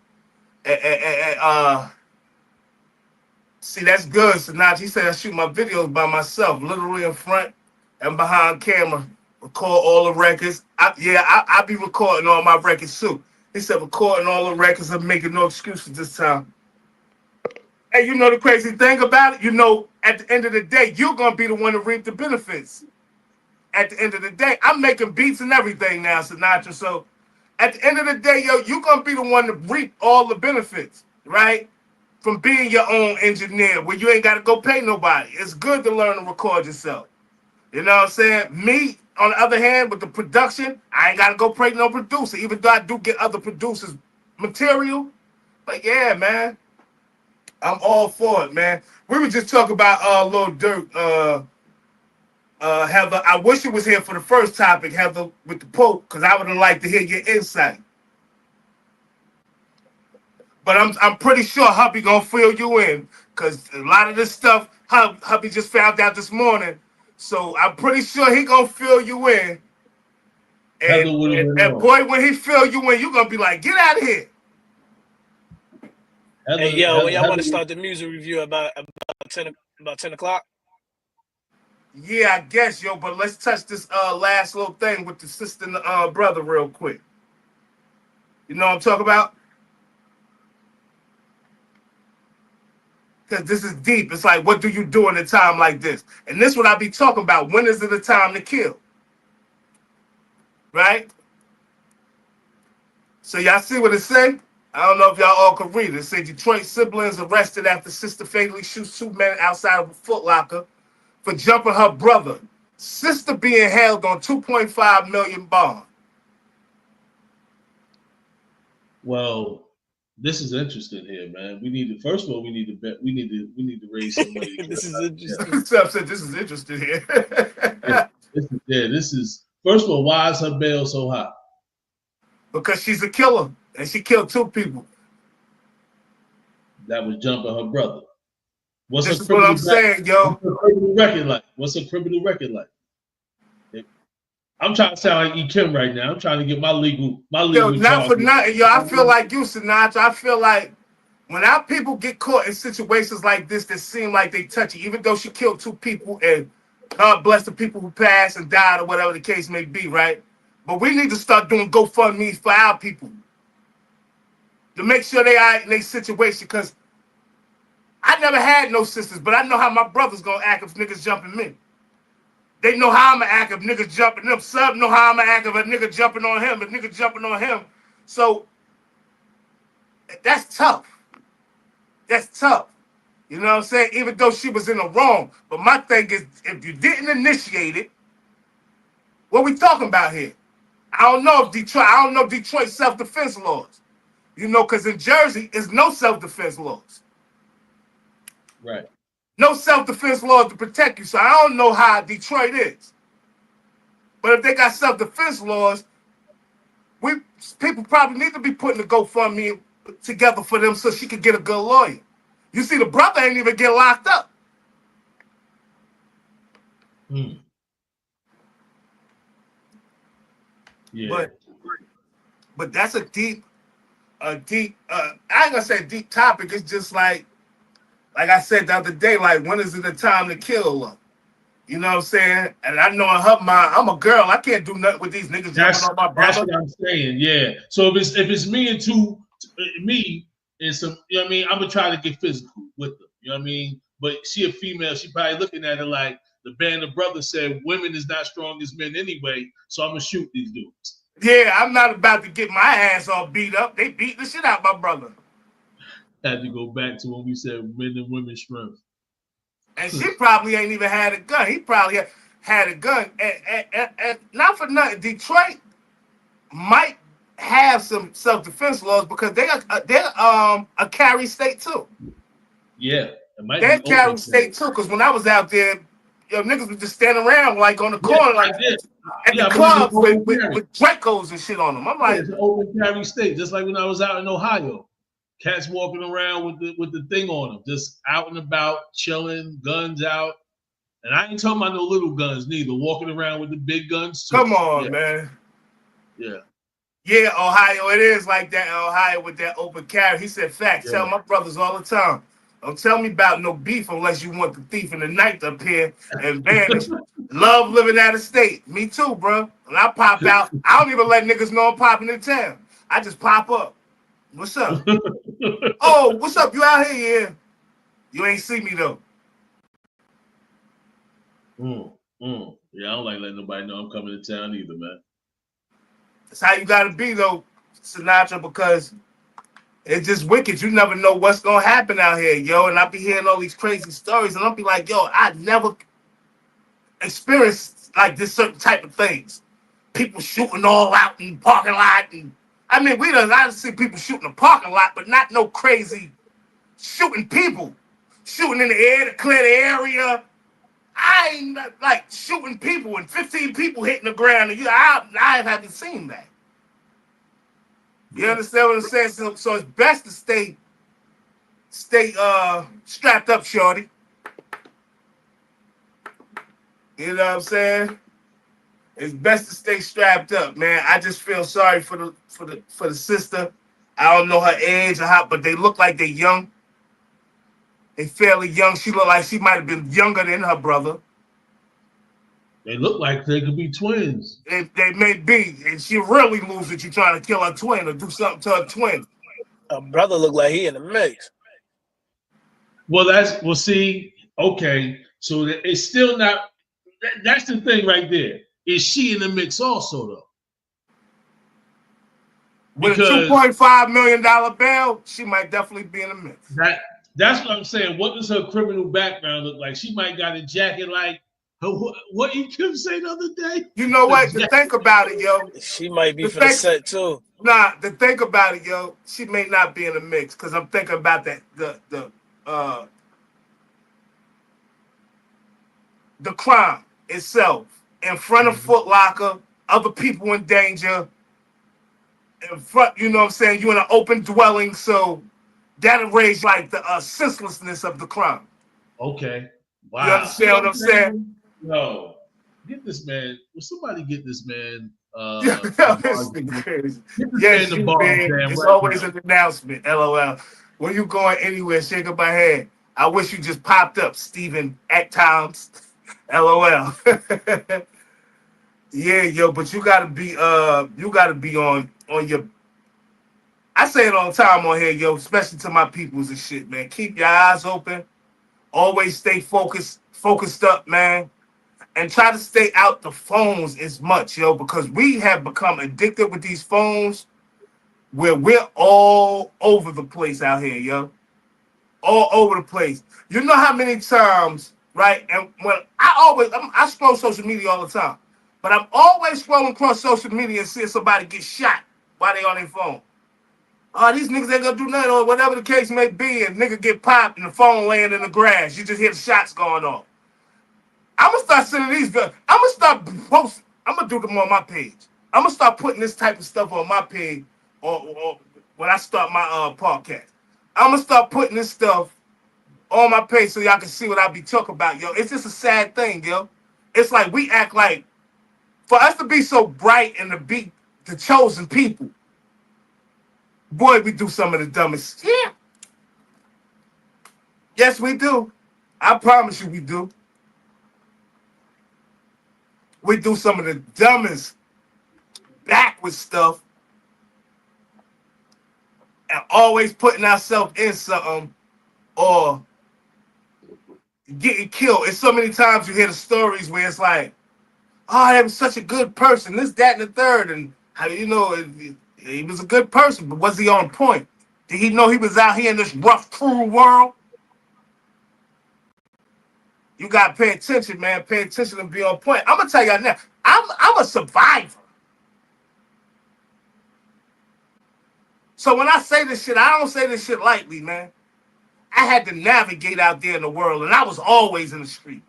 See, that's good, Sinatra. He said I shoot my videos by myself, literally in front and behind camera. Record all the records. I be recording all my records too. He said recording all the records. I'm making no excuses this time. Hey, you know the crazy thing about it? You know, at the end of the day, you're going to be the one to reap the benefits. At the end of the day, I'm making beats and everything now, Sinatra. So at the end of the day, yo, you're going to be the one to reap all the benefits, right? From being your own engineer where you ain't got to go pay nobody. It's good to learn to record yourself. You know what I'm saying? Me, on the other hand, with the production, I ain't got to go pay no producer, even though I do get other producers material. But yeah, man, I'm all for it, man. We were just talking about Lil Durk Heather, I wish you was here for the first topic, Heather, with the Pope, because I would have liked to hear your insight. But I'm pretty sure Hubby gonna fill you in, because a lot of this stuff Hubby just found out this morning. So I'm pretty sure he gonna fill you in. And boy, when he fill you in, you gonna be like, get out of here. Hey, yo, when y'all want to start the music review about 10 o'clock? Yeah, I guess, yo, but let's touch this last little thing with the sister and the brother real quick. You know what I'm talking about? Because this is deep. It's like, what do you do in a time like this? And this is what I be talking about. When is it a time to kill? Right? So y'all see what it say? I don't know if y'all all can read it. It said Detroit siblings arrested after sister fatally shoots 2 men outside of a Foot Locker for jumping her brother. Sister being held on $2.5 million bond. Well, this is interesting here, man. We need to first of all we need to bet we need to raise some money. This is interesting. This is interesting here. This is first of all, why is her bail so high? Because she's a killer and she killed 2 people. That was jumping her brother. This is what I'm saying, yo. What's her criminal record like? What's her criminal record like? I'm trying to sound like E. Kim right now. I'm trying to get my legal. Yo, not for nothing, yo. I feel like you, Sinatra. I feel like when our people get caught in situations like this that seem like they touchy, even though she killed 2 people, and God bless the people who passed and died or whatever the case may be, right? But we need to start doing GoFundMe for our people to make sure they are in their situation. Because I never had no sisters, but I know how my brother's gonna act if niggas jumping me. They know how I'm gonna act if niggas jumping them. Sub know how I'm gonna act if a nigga jumping on him, if nigga jumping on him. So that's tough. That's tough. You know what I'm saying? Even though she was in the wrong. But my thing is, if you didn't initiate it, what we talking about here? I don't know Detroit self-defense laws. You know, because in Jersey, there's no self-defense laws. Right. No self-defense laws to protect you. So I don't know how Detroit is. But if they got self-defense laws, people probably need to be putting the GoFundMe together for them so she could get a good lawyer. You see, the brother ain't even get locked up. Yeah. But that's a deep, I ain't gonna say deep topic. It's just like I said the other day, like, when is it the time to kill her? You know what I'm saying? And I know in her mind, I'm a girl. I can't do nothing with these niggas jumping on my brother. That's what I'm saying, yeah. So if it's me and some, you know what I mean, I'm gonna try to get physical with them. You know what I mean? But she a female, she probably looking at it like the band of brothers said women is not strong as men anyway, so I'm gonna shoot these dudes. Yeah, I'm not about to get my ass all beat up. They beat the shit out my brother. Had to go back to when we said men and women strength. And she probably ain't even had a gun. He probably had a gun. And not for nothing, Detroit might have some self-defense laws because they're a carry state too. Yeah, they're carry state too. Because when I was out there, niggas was just standing around like on the corner, like at the clubs with Dracos and shit on them. I'm like, it's an open carry state, just like when I was out in Ohio. Cats walking around with the thing on them, just out and about, chilling, guns out. And I ain't talking about no little guns neither, walking around with the big guns too. Come on, man. Yeah. Yeah, Ohio, it is like that in Ohio with that open carry. He said, facts, tell my brothers all the time. Don't tell me about no beef unless you want the thief in the night up here and vanish. Love living out of state. Me too, bro. When I pop out, I don't even let niggas know I'm popping in town. I just pop up. What's up? Oh, what's up? You out here? Yeah. You ain't see me though. Yeah, I don't like letting nobody know I'm coming to town either, man. That's how you gotta be though, Sinatra, because it's just wicked. You never know what's gonna happen out here, yo. And I be hearing all these crazy stories, and I'll be like, yo, I never experienced like this certain type of things. People shooting all out in the parking lot, and I mean, I see people shooting in the parking lot, but not no crazy shooting people, shooting in the air to clear the area. I ain't like shooting people and 15 people hitting the ground. And I haven't seen that. You understand what I'm saying? So it's best to stay strapped up, shorty. You know what I'm saying? It's best to stay strapped up, man. I just feel sorry for the sister. I don't know her age or how, but they look like they're young. They fairly young. She look like she might have been younger than her brother. They look like they could be twins. They may be, and she really moves that you're trying to kill her twin or do something to her twin. Her brother look like he in the mix. Well, see, okay, so it's still not. That's the thing right there. Is she in the mix also though? With a $2.5 million bail, she might definitely be in the mix. That's what I'm saying. What does her criminal background look like? She might got a jacket like what you kept saying the other day. You know what? To think about it, yo. She might be for the set too. Nah, to think about it, yo. She may not be in the mix because I'm thinking about that the crime itself in front of Foot Locker, other people in danger. In front, you know what I'm saying? You in an open dwelling, so that'll raise like the senselessness of the crime. Okay. Wow. You understand what I'm saying? No. Get this man. Will somebody get this man? It's crazy. Yes, you, man. It's always an announcement. LOL. When you going anywhere, shaking my head. I wish you just popped up, Steven, at times. LOL. Yeah, yo, but you gotta be on your. I say it all the time on here, yo, especially to my peoples and shit, man. Keep your eyes open. Always stay focused up, man. And try to stay out the phones as much, yo, because we have become addicted with these phones where we're all over the place out here, yo. All over the place. You know how many times, right? And when I scroll social media all the time, but I'm always scrolling across social media and seeing somebody get shot while they on their phone. Oh, these niggas ain't gonna do nothing, or whatever the case may be, and nigga get popped and the phone laying in the grass. You just hear the shots going off. I'm gonna start sending these guys. I'm gonna start posting. I'm gonna do them on my page. I'm gonna start putting this type of stuff on my page, or when I start my podcast. I'm gonna start putting this stuff on my page so y'all can see what I be talking about, yo. It's just a sad thing, yo. It's like we act like, for us to be so bright and to be the chosen people, boy, we do some of the dumbest shit. Yes, we do. I promise you we do. We do some of the dumbest, backward stuff and always putting ourselves in something or getting killed. It's so many times you hear the stories where it's like, oh, that was such a good person, this, that, and the third. And how you know he was a good person, but was he on point? Did he know he was out here in this rough, cruel world? You gotta pay attention, man. Pay attention and be on point. I'm gonna tell y'all now, I'm a survivor. So when I say this shit, I don't say this shit lightly, man. I had to navigate out there in the world, and I was always in the street.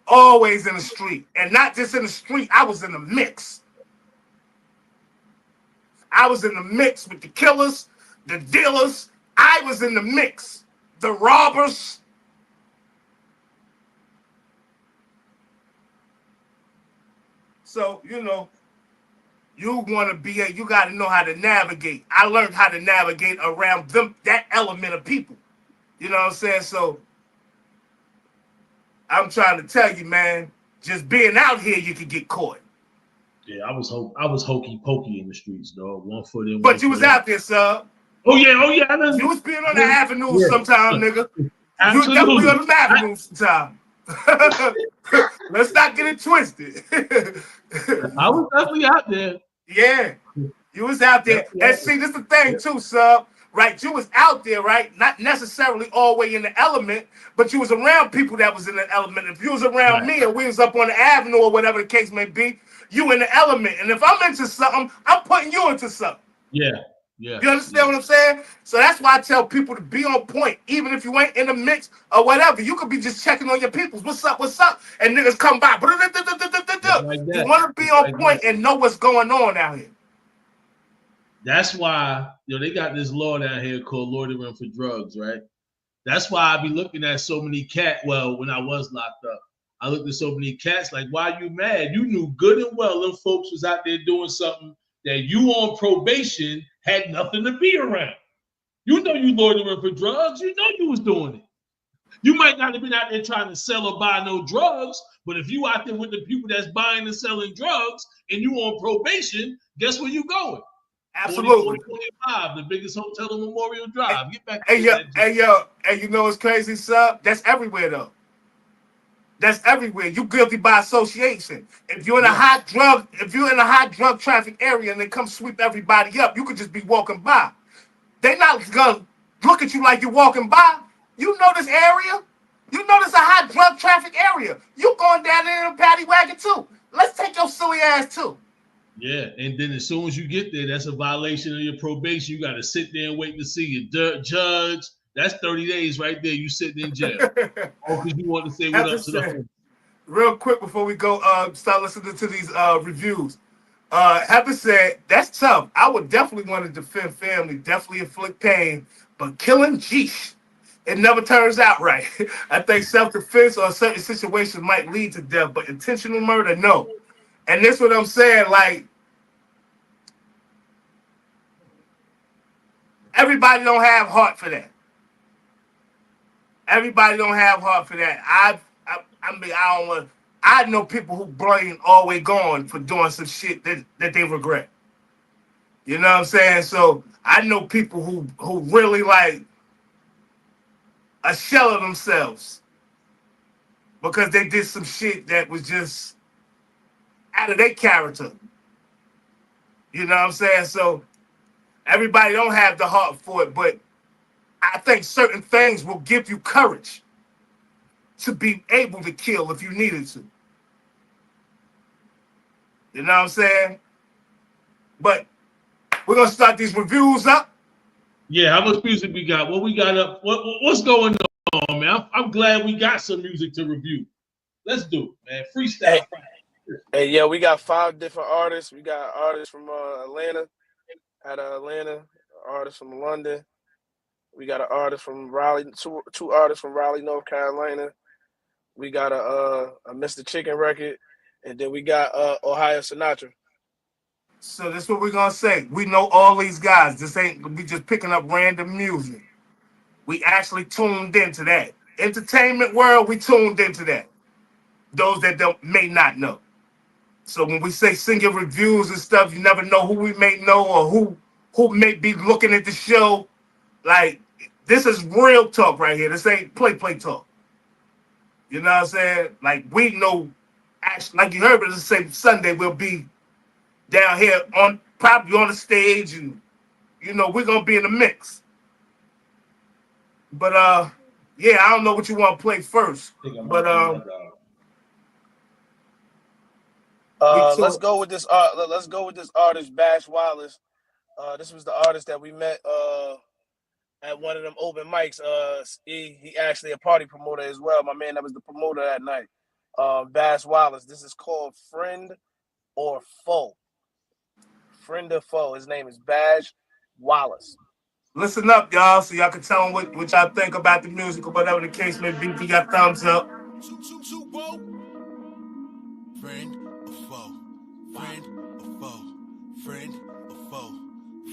Always in the street. And not just in the street, I was in the mix. I was in the mix with the killers, the dealers. I was in the mix. The robbers. So, you know, you want to be, you got to know how to navigate. I learned how to navigate around that element of people. You know what I'm saying? So, I'm trying to tell you, man, just being out here, you could get caught. Yeah, I was hokey pokey in the streets, dog. 1 foot in. But you was out there, sir. Oh yeah. You was being on the avenue sometime, nigga. Absolutely. You definitely on the avenue sometime. Let's not get it twisted. I was definitely out there. Yeah, you was out there. And see, this is the thing too, sir. Right, you was out there, right? Not necessarily all the way in the element, but you was around people that was in the element. If you was around me and we was up on the avenue or whatever the case may be, you in the element. And if I'm into something, I'm putting you into something. Yeah. Yeah. You understand what I'm saying? So that's why I tell people to be on point, even if you ain't in the mix or whatever. You could be just checking on your peoples. What's up? What's up? And niggas come by. Like you want to be on point and know what's going on out here. That's why, they got this law down here called loitering for drugs, right? That's why I be looking at so many when I was locked up, I looked at so many cats like, why you mad? You knew good and well them folks was out there doing something that you on probation had nothing to be around. You know you loitering for drugs. You know you was doing it. You might not have been out there trying to sell or buy no drugs, but if you out there with the people that's buying and selling drugs and you on probation, guess where you going? Absolutely. 2425, the biggest hotel on Memorial Drive. Get back. Hey you know what's crazy, sub? That's everywhere though. That's everywhere. You guilty by association. If you're in a hot drug traffic area and they come sweep everybody up, you could just be walking by. They not gonna look at you like you're walking by. You know this area. You know this a hot drug traffic area. You going down there in a paddy wagon too. Let's take your silly ass too. Yeah, and then as soon as you get there, that's a violation of your probation. You got to sit there and wait to see your judge. That's 30 days right there. You sitting in jail. Or because you want to say what up to the home. Real quick before we go start listening to these reviews. Heather said, that's tough. I would definitely want to defend family, definitely inflict pain, but killing, geesh, it never turns out right. I think self-defense or a certain situation might lead to death, but intentional murder, no. And this is what I'm saying, like, everybody don't have heart for that. Everybody don't have heart for that. I know people who brain always gone for doing some shit that they regret. You know what I'm saying? So I know people who really like a shell of themselves because they did some shit that was just out of their character. You know what I'm saying? So everybody don't have the heart for it, but I think certain things will give you courage to be able to kill if you needed to. You know what I'm saying? But we're going to start these reviews up. Yeah, how much music we got? What we got up? What's going on, man? I'm glad we got some music to review. Let's do it, man. Freestyle. Hey, yeah, we got 5 different artists. We got artists from Atlanta, artists from London. We got an artist from Raleigh, two artists from Raleigh, North Carolina. We got a Mr. Chicken record, and then we got Ohio Sinatra. So this is what we're gonna say. We know all these guys. This ain't we just picking up random music. We actually tuned into that. Entertainment world, we tuned into that. Those that may not know. So when we say sing your reviews and stuff, you never know who we may know or who may be looking at the show. Like, this is real talk right here. This ain't play talk. You know what I'm saying? Like, we know, actually, like you heard, but let's say Sunday we'll be down here probably on the stage, and we're gonna be in the mix. But yeah, I don't know what you want to play first. But let's go with this. Let's go with this artist, Bash Wallace. This was the artist that we met at one of them open mics. He actually a party promoter as well. My man that was the promoter that night. Bash Wallace. This is called Friend or Foe. Friend or Foe. His name is Bash Wallace. Listen up, y'all, so y'all can tell him what y'all think about the music or whatever the case may be. If you got thumbs up. Friend or foe? Friend or foe? Friend or foe?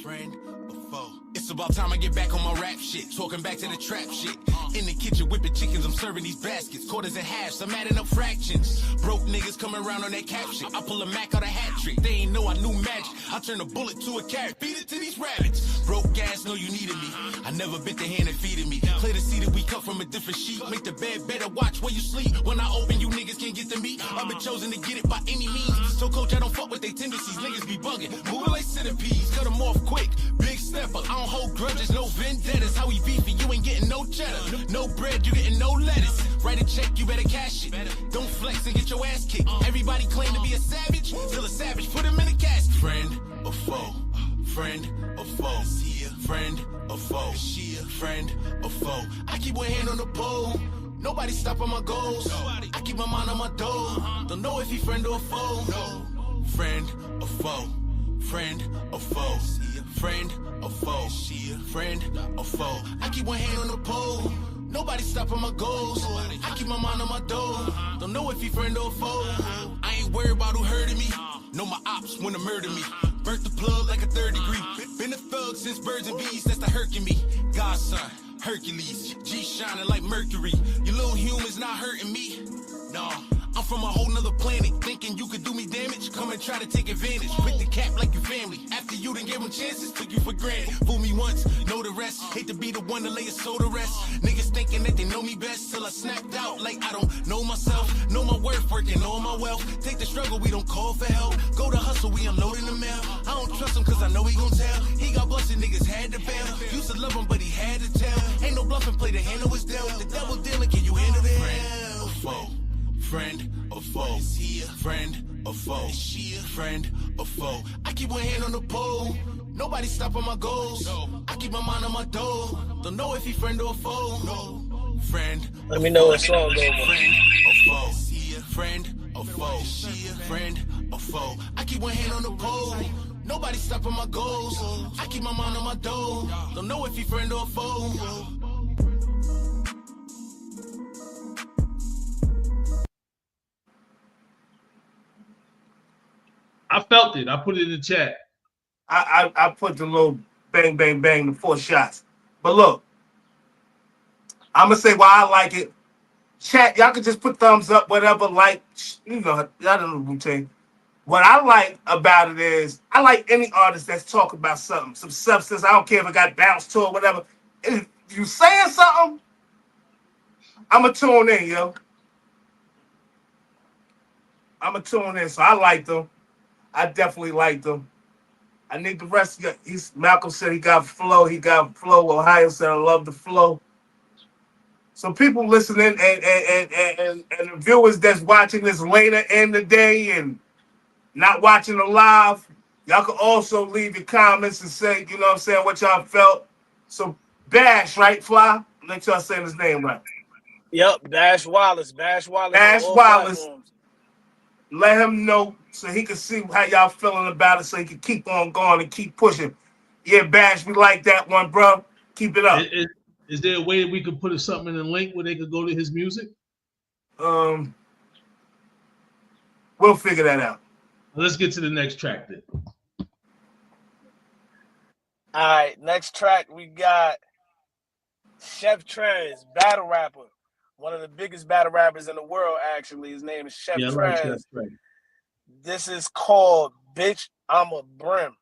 Friend or foe? It's about time I get back on my rap shit. Talking back to the trap shit. In the kitchen whipping chickens, I'm serving these baskets. Quarters and halves, I'm adding up fractions. Broke niggas coming around on that cap shit. I pull a Mac out a hat trick. They ain't know I knew magic. I turn a bullet to a carrot. Feed it to these rabbits. Broke ass, know you needed me. I never bit the hand that feeded me. Clear the seat that we cut from a different sheet. Make the bed better, watch where you sleep. When I open, you niggas can't get to me. I've been chosen to get it by any means. So coach, I don't fuck with they tendencies. Niggas be bugging. Moving like centipedes. Cut them off quick. Big stepper. I don't hold grudges. No vendettas. How we beefing? You ain't getting no cheddar. No bread, you getting no lettuce. Write a check, you better cash it. Don't flex and get your ass kicked. Everybody claim to be a savage. Still a savage. Put him in a casket. Friend or foe? friend or foe, friend or foe, friend or foe. I keep one hand on the pole. Nobody stopping my goals. I keep my mind on my dough. Don't know if he friend or foe. Friend or foe, friend or foe, friend or foe, friend or foe. I keep one hand on the pole. Nobody stopping my goals. I keep my mind on my dough. Don't know if he friend or foe. I ain't worried about who hurting me. Know my ops wanna murder me. Burnt the plug like a 3rd degree. Been a thug since birds and bees. That's the Herc in me. Godson, Hercules, G shining like Mercury. You little humans not hurting me. No, I'm from a whole nother planet. Thinking you could do me damage. Come and try to take advantage. Quit the cap like your family. After you done gave them chances, took you for granted. Fool me once, know the rest. Hate to be the one to lay a soul to rest. Niggas thinking that they know me best. Till I snapped out like I don't know myself. Know my worth, working all my wealth. Take the struggle, we don't call for help. Go to hustle, we unloading the mail. I don't trust him cause I know he gon' tell. He got busted, niggas had to bail. Used to love him, but he had to tell. Ain't no bluffing, play the hand that was dealt. The devil dealing, can you handle the hell? Or foe, friend or foe, friend or foe, friend or foe. I keep one hand on the pole. Nobody stopping my goals. I keep my mind on my dough. Don't know if he friend or foe. Friend. Let me know what song though. Friend or foe, friend or foe, friend or foe. I keep one hand on the pole. Nobody stopping my goals. I keep my mind on my dough. Don't know if he friend or foe. I felt it. I put it in the chat. I put the little bang, bang, bang, the 4 shots. But look, I'm going to say why I like it. Chat, y'all can just put thumbs up, whatever, like, you know, y'all know the routine. What I like about it is I like any artist that's talking about something, some substance. I don't care if it got bounced to or whatever. If you saying something, I'm going to tune in, yo. I'm going to tune in. So I like them. I definitely like them. I need the rest. Malcolm said he got flow. He got flow. Ohio said I love the flow. So people listening and the viewers that's watching this later in the day and not watching it live, y'all can also leave your comments and say, you know what I'm saying, what y'all felt. So Bash, right, Fly? Make sure I say his name right. Yep, Bash Wallace. Bash Wallace. Let him know so he can see how y'all feeling about it so he can keep on going and keep pushing. Yeah, Bash, we like that one, bro. Keep it up. Is there a way that we could put something in the link where they could go to his music? We'll figure that out. Let's get to the next track then. All right, next track we got Chef Trez, battle rapper. One of the biggest battle rappers in the world, actually. His name is Chef Trez. Like this is called Bitch, I'm a Brim.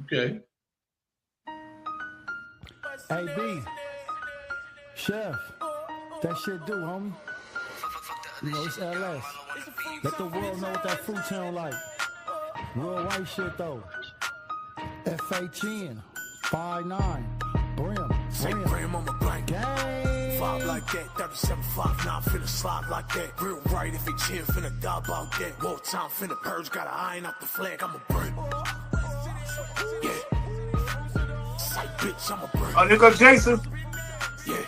Okay. Hey, B. Chef. That shit do, homie. You know, it's LS. Let the world know what that fruit sound like. Real white shit, though. FHN. 5'9". Brim. Say Brim on my blank. Gang. 5 like that, 37.59, finna slide like that. Real right if he chin, finna die about that. War time, finna purge, gotta iron out the flag, I'm a Brim. Yeah. Say bitch, I'm a Brim. Oh, there goes Jason. Yeah.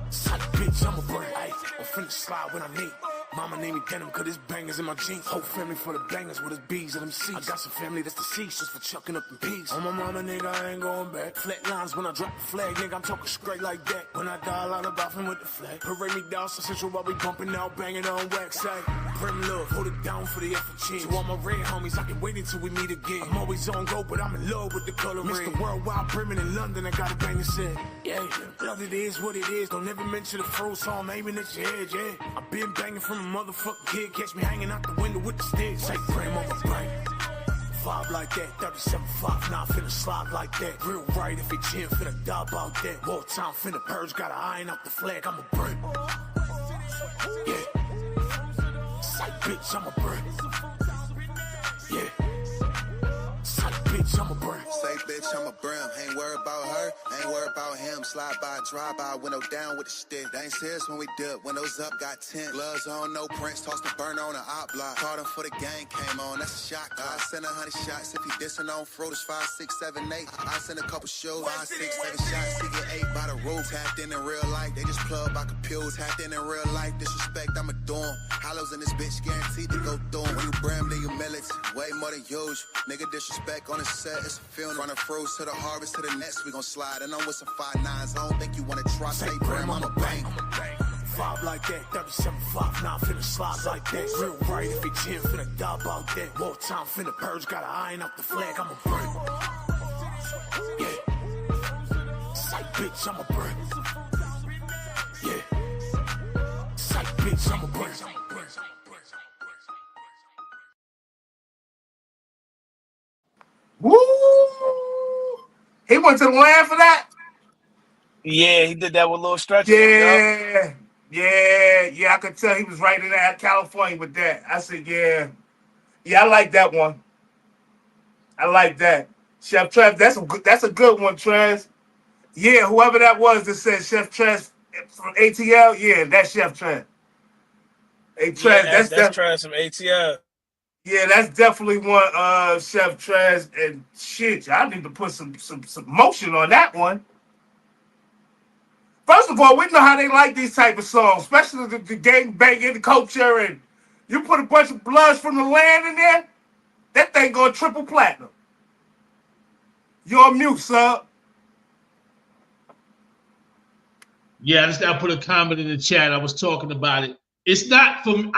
Say bitch, I'm a Brim. Ay, I'm finna slide when I need. Mama named me Denim cause there's bangers in my jeans. Whole family for the bangers with his B's and them C's. I got some family that's deceased just for chucking up the peas. On my mama, nigga, I ain't going back. Flat lines when I drop the flag, nigga, I'm talking straight like that. When I die, a lot of boffin' with the flag. Parade me down, so central while we bumping out, banging on wax. Say, Prim love, hold it down for the FHN. To all my red homies, I can wait until we meet again. I'm always on go, but I'm in love with the color red. Mr. Worldwide brimming in London, I got a bang to say. Yeah, love it is what it is. Don't ever mention the fro, so I'm aiming at your head, yeah. I've been banging from a motherfucking kid. Catch me hanging out the window with the sticks. Say Prim on my brain. 5 like that, 37.59, finna slide like that. Real right if he chin, finna die about that. War time, finna purge, gotta iron out the flag, I'm a Brim. Yeah. Say bitch, I'm a Brim. Yeah. Say bitch, I'm a Brim. Say bitch, bitch, I'm a brim. Ain't worried about her, ain't worried about him. Slide by, drive by, window down with the stick. They ain't serious when we dip, windows up, got 10. Gloves on, no prints, toss the burner on the op block. Called him for the gang, came on, that's a shot. I send 100 shots if he dissing on fruit. It's 5, 6, 7, 8. I send a couple shows, 5, 6, 7 shots. He get 8 by the roof. Tapped in real life, they just plug by computers. Tapped in real life, disrespect, I'ma do 'em. Hollows in this bitch, guaranteed to go through 'em. When you brim, then you militant, way more than usual. Nigga disrespect on the set, it's a film. Running fruits to the harvest, to the next, we gon' slide. And I'm with some 5-9s, I don't think you wanna try. Say brim, I'm a bang. Vibe like that, 37-5-9 finna slide like that. Real right if it's 10 finna die about that. More time finna purge, gotta iron up the flag, I'm a brim. Yeah. Sight bitch, I'm a brim. Yeah. Sight bitch, I'm a brim. Woo! He went to the land for that? Yeah, he did that with Lil Stretcher. Yeah, I could tell he was right in that California with that. I said, yeah, I like that one. I like that. Chef Trev, that's a good one, Trez. Yeah, whoever that was that said Chef Trez from ATL, yeah, that's Chef Trev. Hey, Trez, Yeah, that's Trez from ATL. Yeah, that's definitely one, Chef Trez. And shit, I need to put some motion on that one. First of all, we know how they like these type of songs, especially the gang banging, the culture, and you put a bunch of Bloods from the land in there, that thing going triple platinum. You're on mute, sir. Yeah, I just gotta put a comment in the chat. I was talking about it. It's not from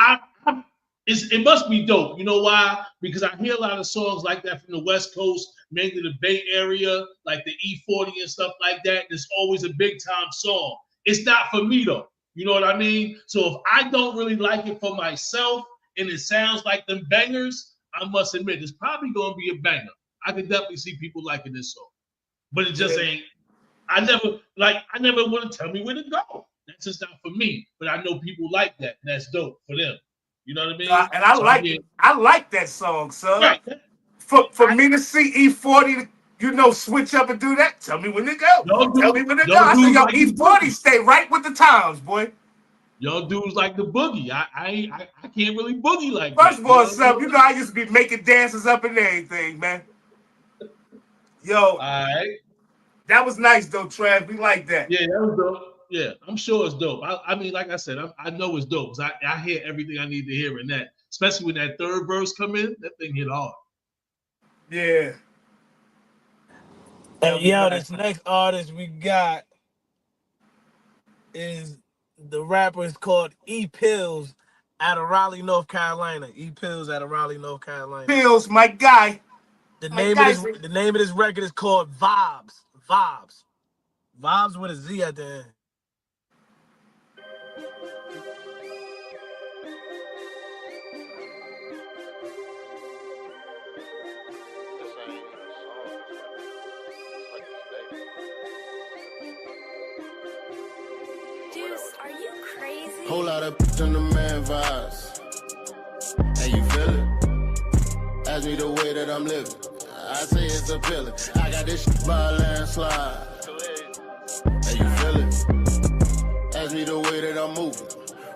it must be dope. You know why? Because I hear a lot of songs like that from the West Coast, mainly the Bay Area, like the E40 and stuff like that. It's always a big time song. It's not for me though. You know what I mean? So if I don't really like it for myself and it sounds like them bangers, I must admit it's probably gonna be a banger. I can definitely see people liking this song, but it just ain't. I never want to tell me where to go. That's just not for me. But I know people like that. And that's dope for them. You know what I mean? And I like that song, sir. Right. For me to see E40, switch up and do that, tell me when to go. Tell me when to go. I said, yo, E40 stay right with the times, boy. Y'all dudes like the boogie. I can't really boogie like that. First of all, son, I used to be making dances up and everything, man. Yo. All right. That was nice, though, Trav. We like that. Yeah, that was dope. Yeah, I'm sure it's dope. I mean, like I said, I know it's dope because I hear everything I need to hear in that. Especially when that third verse come in, that thing hit hard. Yeah. Yo, this next artist we got is the rapper is called E Pills out of Raleigh, North Carolina. E Pills out of Raleigh, North Carolina. Pills, my guy. The name of this record is called Vibes. Vibes with a Z at the end. Juice, are you crazy? Whole lot of on the man vibes. And you feel it? Ask me the way that I'm living. I say it's appealing. I got this shit by a landslide. And you feel it? Ask me the way that I'm moving.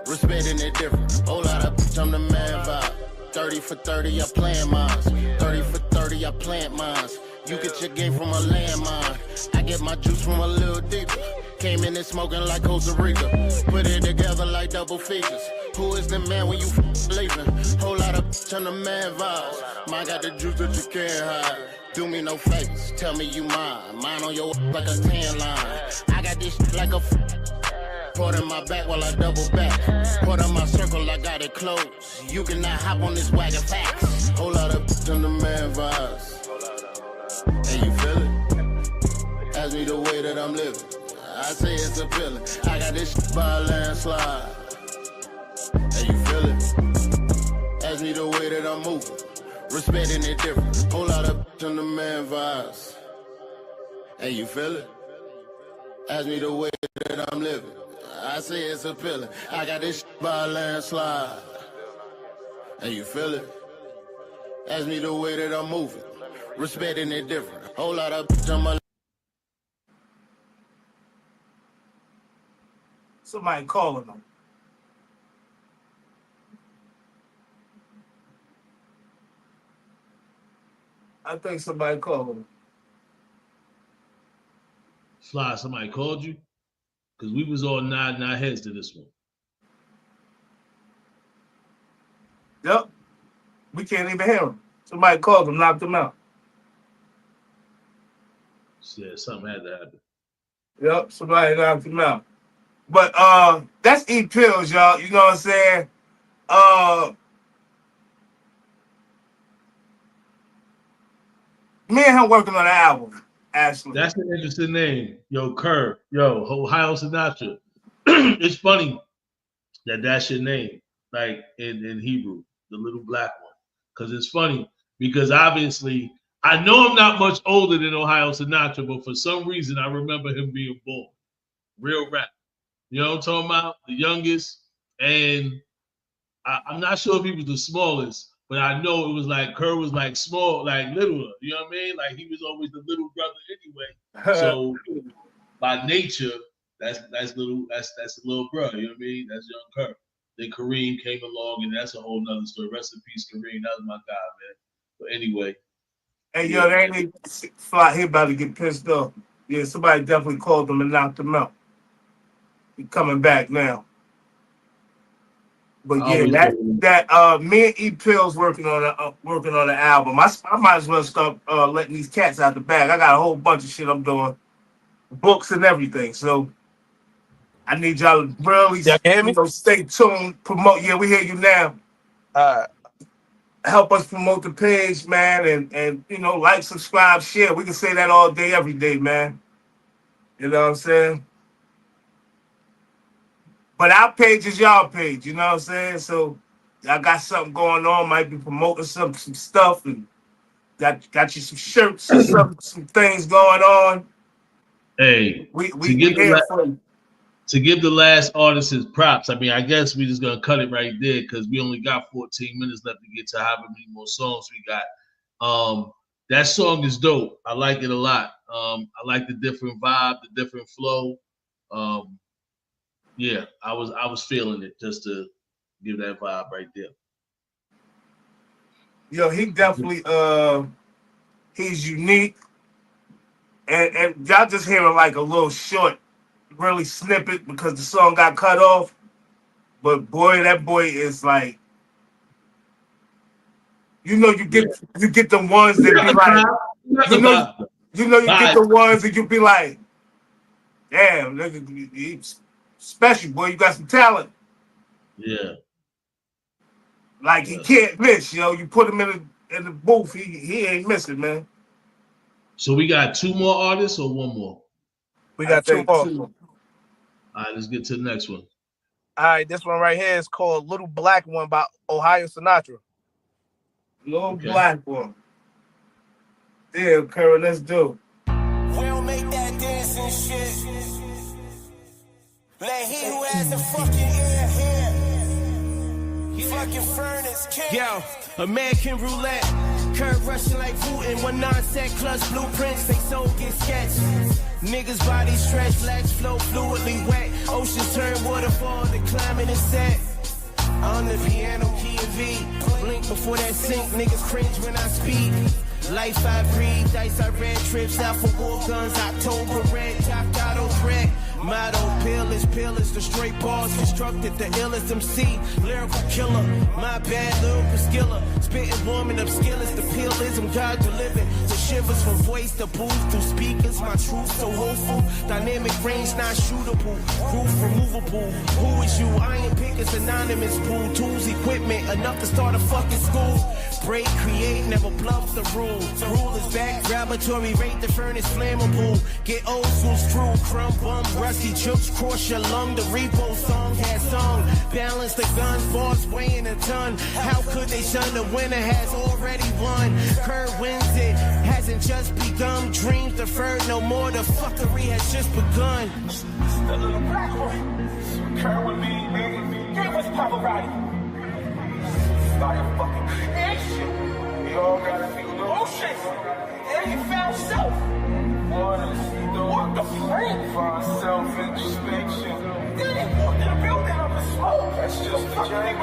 Respecting it different. Whole lot of on the man vibe. 30 for 30, I plant mines. 30 for 30, I plant mines. You get your game from a landmine. I get my juice from a little deeper. Came in and smoking like Costa Rica. Put it together like double features. Who is the man when you leaving? Whole lot of on the man vibes. Mine got the juice that you can't hide. Do me no favors, tell me you mine. Mine on your like a tan line. I got this like a Put in my back while I double back. Put on my circle, I got it closed. You cannot hop on this wagon facts. Whole lot of on the man vibes. And you feel it? Ask me the way that I'm living. I say it's appealing. I got this by a landslide. And you feel it? Ask me the way that I'm moving. Respecting it different. Whole lot of on the man vibes. And you feel it? Ask me the way that I'm living. I say it's appealing. I got this by a landslide. And you feel it? Ask me the way that I'm moving. Respecting it different. Whole lot of bitch on my. Somebody calling them. I think somebody called them. Fly, somebody called you? Because we was all nodding our heads to this one. Yep. We can't even hear him. Somebody called him, knocked him out. Yeah, something had to happen. Yep, somebody knocked him out. But that's E-Pills, y'all. You know what I'm saying? Me and him working on an album, actually. That's an interesting name. Yo, Kerr. Yo, Ohio Sinatra. It's funny that that's your name, like in Hebrew, the little black one. Because it's funny, because obviously, I know I'm not much older than Ohio Sinatra, but for some reason, I remember him being born. Real rap. You know what I'm talking about? The youngest. And I'm not sure if he was the smallest, but I know it was like Kerr was like small, like littler. You know what I mean? Like he was always the little brother anyway. So by nature, that's little bro. You know what I mean? That's young Kerr. Then Kareem came along, and that's a whole nother story. Rest in peace, Kareem. That was my guy, man. But anyway. Hey, yo, they ain't fly. He about to get pissed off. Yeah, somebody definitely called him and knocked him out. He coming back now. But yeah, that me and E-Pills working on the album. I might as well start letting these cats out the bag. I got a whole bunch of shit I'm doing, books and everything. So I need y'all to really stay tuned, promote. Yeah, we hear you now. Help us promote the page, man, and like, subscribe, share. We can say that all day, every day, man. You know what I'm saying? But our page is y'all page, you know what I'm saying? So y'all got something going on, might be promoting some stuff, and got you some shirts and some things going on. Hey, we here for you. To give the last artist his props, I mean, I guess we're just gonna cut it right there because we only got 14 minutes left to get to however many more songs we got. That song is dope. I like it a lot. I like the different vibe, the different flow. Yeah, I was feeling it, just to give that vibe right there. Yo, he definitely he's unique, and y'all just hearing like a little short, really snippet because the song got cut off. But boy, that boy is like, you get the ones that be like, you get the ones that you be like, damn, nigga, he's special, boy. You got some talent. Yeah. Like he can't miss, yo. You put him in the booth, he ain't missing, man. So we got two more artists or one more? We got two more. All right, let's get to the next one. All right, this one right here is called Little Black One by Ohio Sinatra. Little Black One. Damn, Curry, let's do. We don't make that dancing shit. Let he who has the fucking ear here. Fucking furnace king. Yo, American roulette. Curve rushing like Putin. 1-9 clutch blueprints. They soul get sketched. Niggas body stretch. Blacks flow fluidly wet. Oceans turn waterfall. The climate is set. On the piano key and V. Blink before that sink. Niggas cringe when I speak. Life I breathe, dice I read, trips out for war guns, October red, chopped out on thread. Motto, pillars, the straight bars, constructed the illest MC, lyrical killer, my bad lyrical skiller, spitting warming up skillets, the pillism God delivered, the shivers from voice to booth through speakers, my truth so hopeful, dynamic range not shootable, roof removable, who is you, iron pickers, anonymous pool, tools, equipment, enough to start a fucking school, break, create, never bluff the rule. The rule is back, laboratory rate the furnace flammable. Get old school screw, crumb bum, rusty chooks, cross your lung. The repo song has song. Balance the guns, boss weighing a ton. How could they shun the winner has already won? Kerr wins it, hasn't just begun. Dreams deferred, no more. The fuckery has just begun. The little black one, Kerr with me, baby. Give us Pavarotti. Start a fucking shit. Oh shit! And you found self. What the fuck? For self-introspection. Then he walked in the building of the smoke. That's just the journey.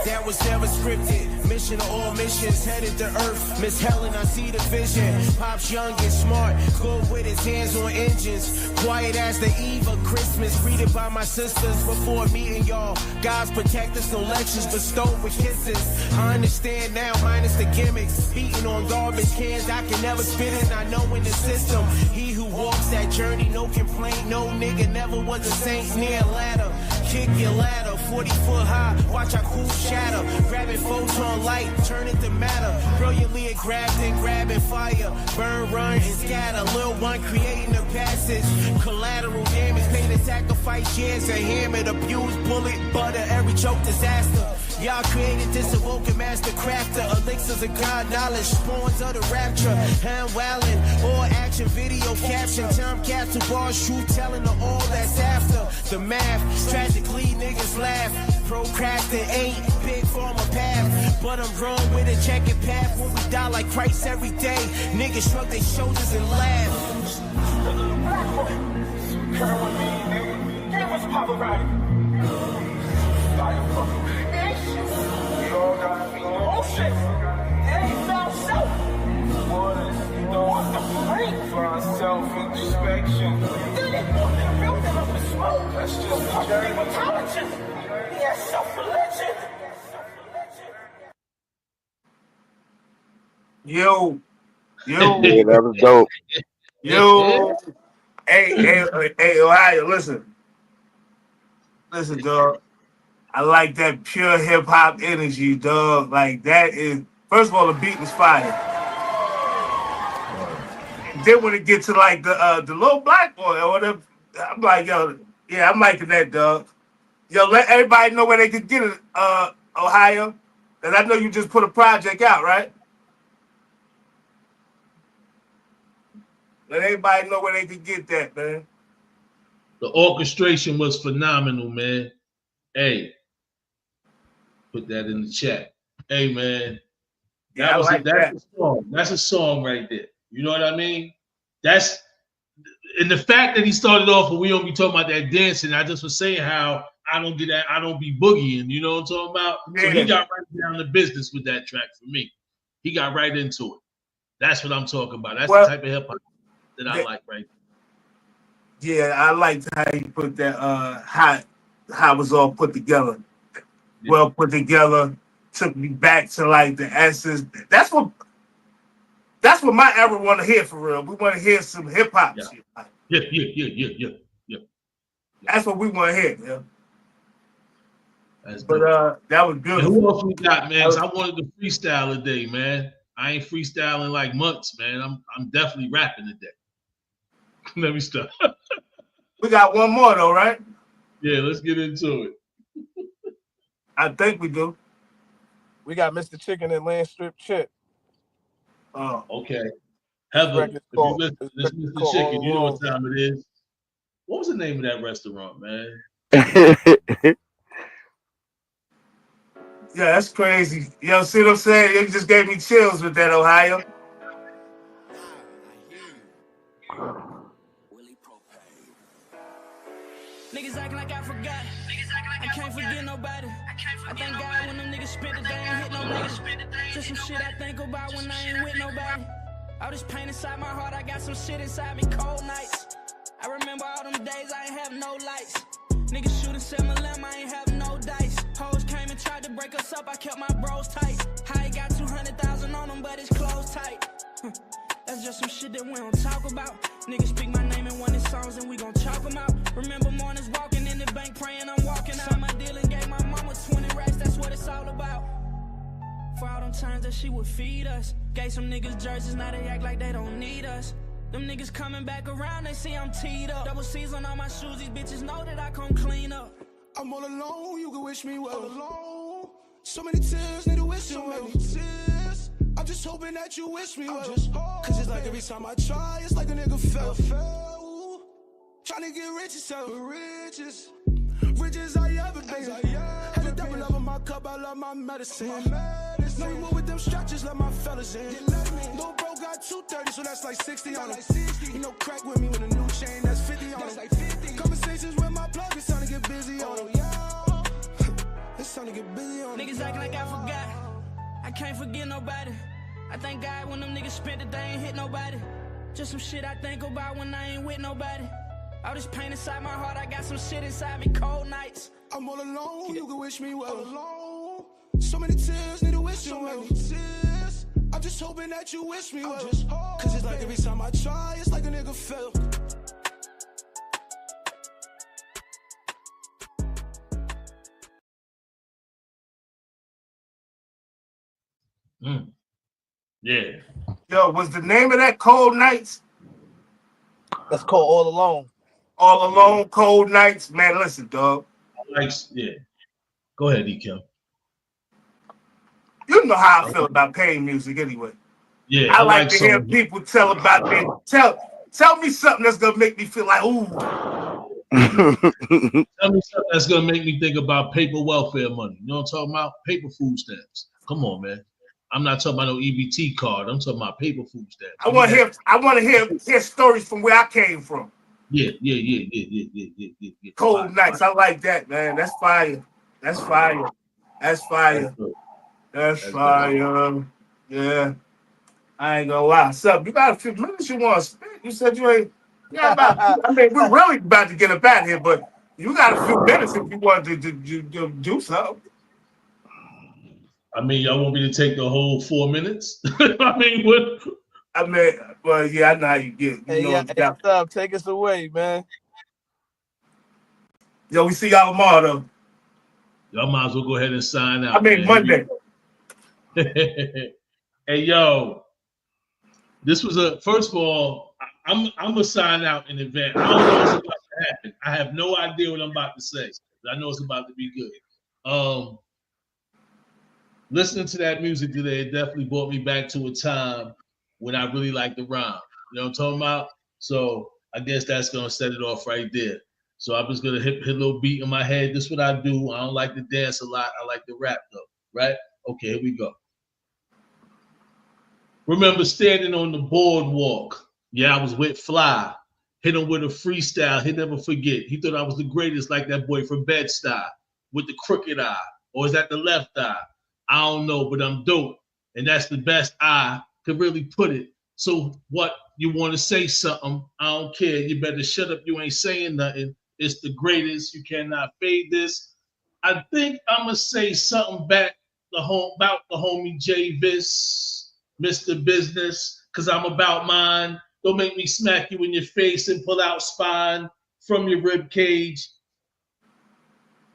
That was never scripted. Mission of all missions, headed to Earth. Miss Helen, I see the vision. Pop's young and smart, good with his hands on engines. Quiet as the eve of Christmas, greeted by my sisters before meeting y'all. God's protect us, no lectures bestowed with kisses. I understand now, minus the gimmicks. Beating on garbage cans, I can never spit it. I know in the system, he who walks that journey, no complaint. No nigga never was a saint near a ladder. Kick your ladder, 40 foot high, watch our cool shatter. Grabbing photon light, turn it to matter. Brilliantly it grabbed and grabbing fire. Burn, run, and scatter. Lil one creating the passage. Collateral damage, pain and sacrifice. Years of hammer, abuse, bullet, butter, every choke disaster. Y'all created this awoken master crafter. Elixirs of God knowledge, spawns of the rapture. Hand wildin', all action, video caption. Time capsule bars, truth telling of all that's after. The math, tragically niggas laugh. Procrastinate, big form of path. But I'm wrong with a checkered path. When we die like Christ every day, niggas shrug their shoulders and laugh. Come with me, nigga. Give us poverty. We all gotta be oh shit. And he found self. What the fuck? For self-introspection. Then he walked in the building of the smoke. That's just the journey. He has self-religion. Yo. Yeah, that was dope. Yo. Hey, Ohio, listen. Listen, dog. I like that pure hip hop energy, dog. Like that is first of all, the beat was fire. Then when it gets to like the little black boy or whatever, I'm like, yo, yeah, I'm liking that, dog. Yo, let everybody know where they could get it, Ohio. And I know you just put a project out, right? Let everybody know where they could get that, man. The orchestration was phenomenal, man. Hey, put that in the chat. Hey, man, that's a song. That's a song right there. You know what I mean? That's and the fact that he started off and we don't be talking about that dancing. I just was saying how I don't get that. I don't be boogieing. You know what I'm talking about? Yeah. So he got right down to business with that track for me. He got right into it. That's what I'm talking about. That's the type of hip hop that I like right now. Yeah, I liked how you put that how it was all put together. Yeah. Well put together, took me back to like the essence. That's what my era want to hear for real. We want to hear some hip hop shit. Yeah. That's what we want to hear, yeah. But that was beautiful. And who else we got, man? I wanted to freestyle today, man. I ain't freestyling like months, man. I'm definitely rapping today. Let me stop. We got one more though, right? Yeah, let's get into it. I think we do. We got Mr. Chicken and Land Strip Chip. Oh, okay. Heather, if you listen to this Mr. Chicken, you know what time it is. What was the name of that restaurant, man? Yeah, that's crazy. Yo, see what I'm saying? You just gave me chills with that, Ohio. Niggas acting like I forgot. I can't forget nobody. I thank God when them niggas spit it, they ain't hit nobody. Just some shit I think about when I ain't with nobody. All this pain inside my heart, I got some shit inside me, cold nights. I remember all them days I ain't have no lights. Niggas shooting 7-11, I ain't have no dice. Hoes came and tried to break us up, I kept my bros tight. I got 200,000 on them, but it's closed tight. That's just some shit that we don't talk about. Niggas speak my name in one of the songs and we gon' chalk them out. Remember mornings walking in the bank praying I'm walking out. Signed my deal and gave my mama 20 racks, that's what it's all about. For all them times that she would feed us. Gave some niggas jerseys, now they act like they don't need us. Them niggas coming back around, they see I'm teed up. Double C's on all my shoes, these bitches know that I come clean up. I'm all alone, you can wish me well. Alone. So many tears, need to wish you well. I'm just hoping that you wish me well. Cause it's like every time I try, it's like a nigga fell. Trying to get rich yourself. Riches I ever been. Have a double up on my cup. up, I love my medicine. No more with them stretches, let my fellas in. Lil' bro got 230, so that's like 60 on him. You know, crack with me with a new chain, that's 50 on him. Conversations with my plug, it's time to get busy on him. It's time to get busy on him. Niggas acting like I forgot. I can't forget nobody. I thank God when them niggas spent it, they ain't hit nobody. Just some shit I think about when I ain't with nobody. All this pain inside my heart, I got some shit inside me, cold nights. I'm all alone, you can wish me well. Alone. So many tears, need to wish you well. I'm just hoping that you wish me well. Cause it's like every time I try, it's like a nigga fail. Yeah. Yo, was the name of that Cold Nights? That's called All Alone. All Alone, Cold Nights. Man, listen, dog. Yeah. Go ahead, Kim. You know how I feel about pain music anyway. Yeah. I like to hear people tell about me. Tell me something that's gonna make me feel like, ooh. Tell me something that's gonna make me think about paper welfare money. You know what I'm talking about? Paper food stamps. Come on, man. I'm not talking about no EBT card. I'm talking about paper food stamps. I want to hear stories from where I came from. Yeah. Cold Nights. I like that, man. That's fire. That's fire. That's fire. That's fire. Yeah. I ain't gonna lie. Sup, you got a few minutes you want to spend. You said you ain't. Yeah, I mean, we're really about to get up out here, but you got a few minutes if you want to do something. I mean, y'all want me to take the whole 4 minutes? I mean, what? I mean, well, yeah, I know how you get. Stop. Take us away, man. Yo, we see y'all tomorrow, though. Y'all might as well go ahead and sign out. I mean, man. Monday. Hey, yo. This was first of all, I'm gonna sign out in advance. I don't know what's about to happen. I have no idea what I'm about to say. But I know it's about to be good. Listening to that music today, it definitely brought me back to a time when I really liked the rhyme. You know what I'm talking about? So I guess that's gonna set it off right there. So I'm just gonna hit a little beat in my head. This is what I do. I don't like to dance a lot. I like to rap though, right? Okay, here we go. Remember standing on the boardwalk. Yeah, I was with Fly. Hit him with a freestyle. He'll never forget. He thought I was the greatest, like that boy from Bed-Stuy with the crooked eye. Or is that the left eye? I don't know, but I'm dope. And that's the best I could really put it. So what, you want to say something? I don't care. You better shut up. You ain't saying nothing. It's the greatest. You cannot fade this. I think I'm going to say something back about the homie J-Vis. Mr. Business, because I'm about mine. Don't make me smack you in your face and pull out spine from your rib cage.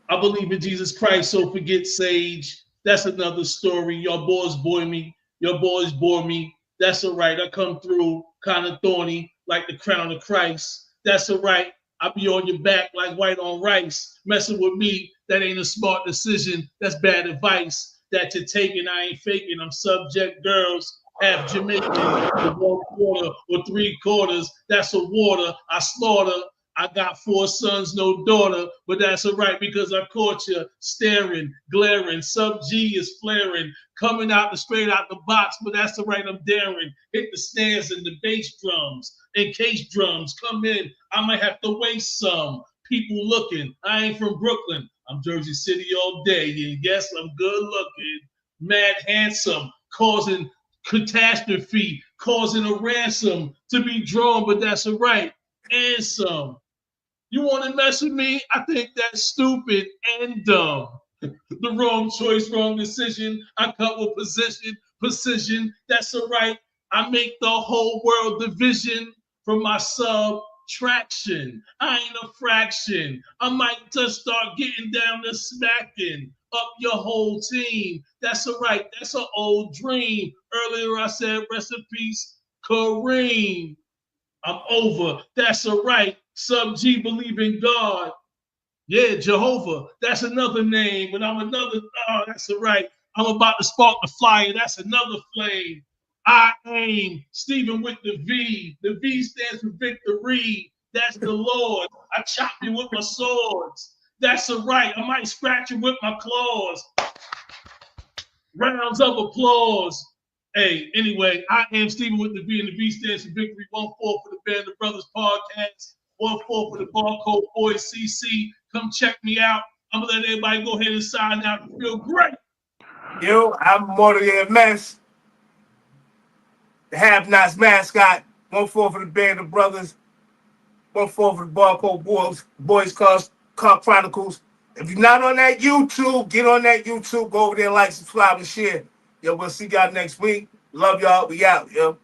I believe in Jesus Christ, so forget Sage. That's another story. Your boys bore me. Your boys bore me. That's all right. I come through kind of thorny like the crown of Christ. That's all right. I'll be on your back like white on rice. Messing with me, that ain't a smart decision. That's bad advice that you're taking. I ain't faking. I'm subject girls, half Jamaican, with 1/4 or 3/4. That's a water. I slaughter. I got 4 sons, no daughter, but that's all right because I caught you staring, glaring. Sub G is flaring, coming out straight out the box, but that's all right. I'm daring. Hit the snares and the bass drums. In case drums come in, I might have to waste some. People looking. I ain't from Brooklyn. I'm Jersey City all day. And yes, I'm good looking, mad handsome, causing catastrophe, causing a ransom to be drawn, but that's all right. And some. You want to mess with me? I think that's stupid and dumb. The wrong choice, wrong decision. I cut with precision. That's all right. I make the whole world division from my subtraction. I ain't a fraction. I might just start getting down to smacking up your whole team. That's all right. That's an old dream. Earlier I said rest in peace, Kareem. I'm over. That's all right. Sub G believe in God. Yeah, Jehovah. That's another name. And I'm another. Oh, that's all right. I'm about to spark the fire. That's another flame. I aim. Stephen with the V. The V stands for victory. That's the Lord. I chop you with my swords. That's a right. I might scratch him with my claws. Rounds of applause. Hey, anyway, I am Stephen with the B, and the B stands for Victory. 1-4 for the Band of Brothers podcast. 1-4 for the Barcode Boys CC. Come check me out. I'm gonna let everybody go ahead and sign out and feel great. Yo, I'm Mortal MS, the Have-Nots mascot. 1-4 for the Band of Brothers. 1-4 for the Barcode Boys Car Chronicles. If you're not on that YouTube, get on that YouTube. Go over there, like, subscribe, and share. Yo, we'll see y'all next week. Love y'all. We out, yo.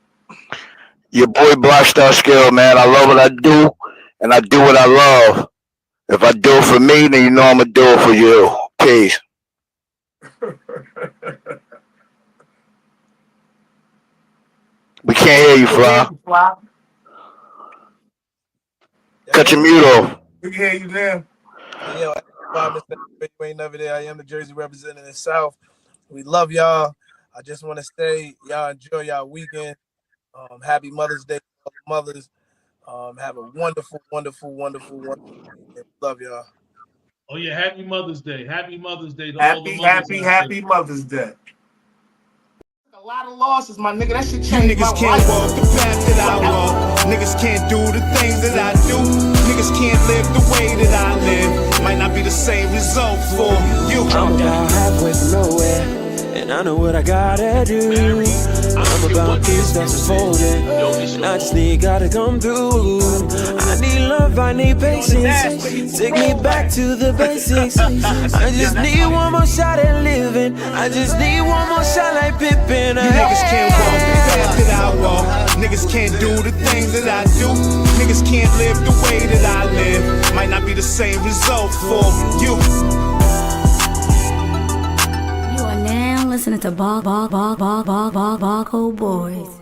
Your boy Black Star Skill, man. I love what I do, and I do what I love. If I do it for me, then you know I'm going to do it for you. Peace. We can't hear you, Fly. Cut your mute off. We can hear you now. Yo, you ain't never there. I am the Jersey representative in the South. We love y'all. I just want to say, y'all enjoy y'all weekend. Happy Mother's Day to all the mothers. Have a wonderful, wonderful, wonderful, wonderful weekend. Love y'all. Oh yeah, happy Mother's Day. Happy Mother's Day to all the mothers. Happy Mother's Day. A lot of losses, my nigga. That shit You changed niggas my can't life. walk the path that I walk. Niggas can't do the things that I do. Niggas can't live the way that I live. Might not be the same result for you. I'm about halfway from nowhere, and I know what I gotta do. I'm about peace that's unfolding, and I just need God to come through. I need love, I need patience. Take me back to the basics. I just need one more shot at living. I just need one more shot like Pippin. You niggas can't walk the path that I walk. Niggas can't do the things that I do. Niggas can't live the way that I live. Might not be the same result for you. You are now listening to Barcode Boys.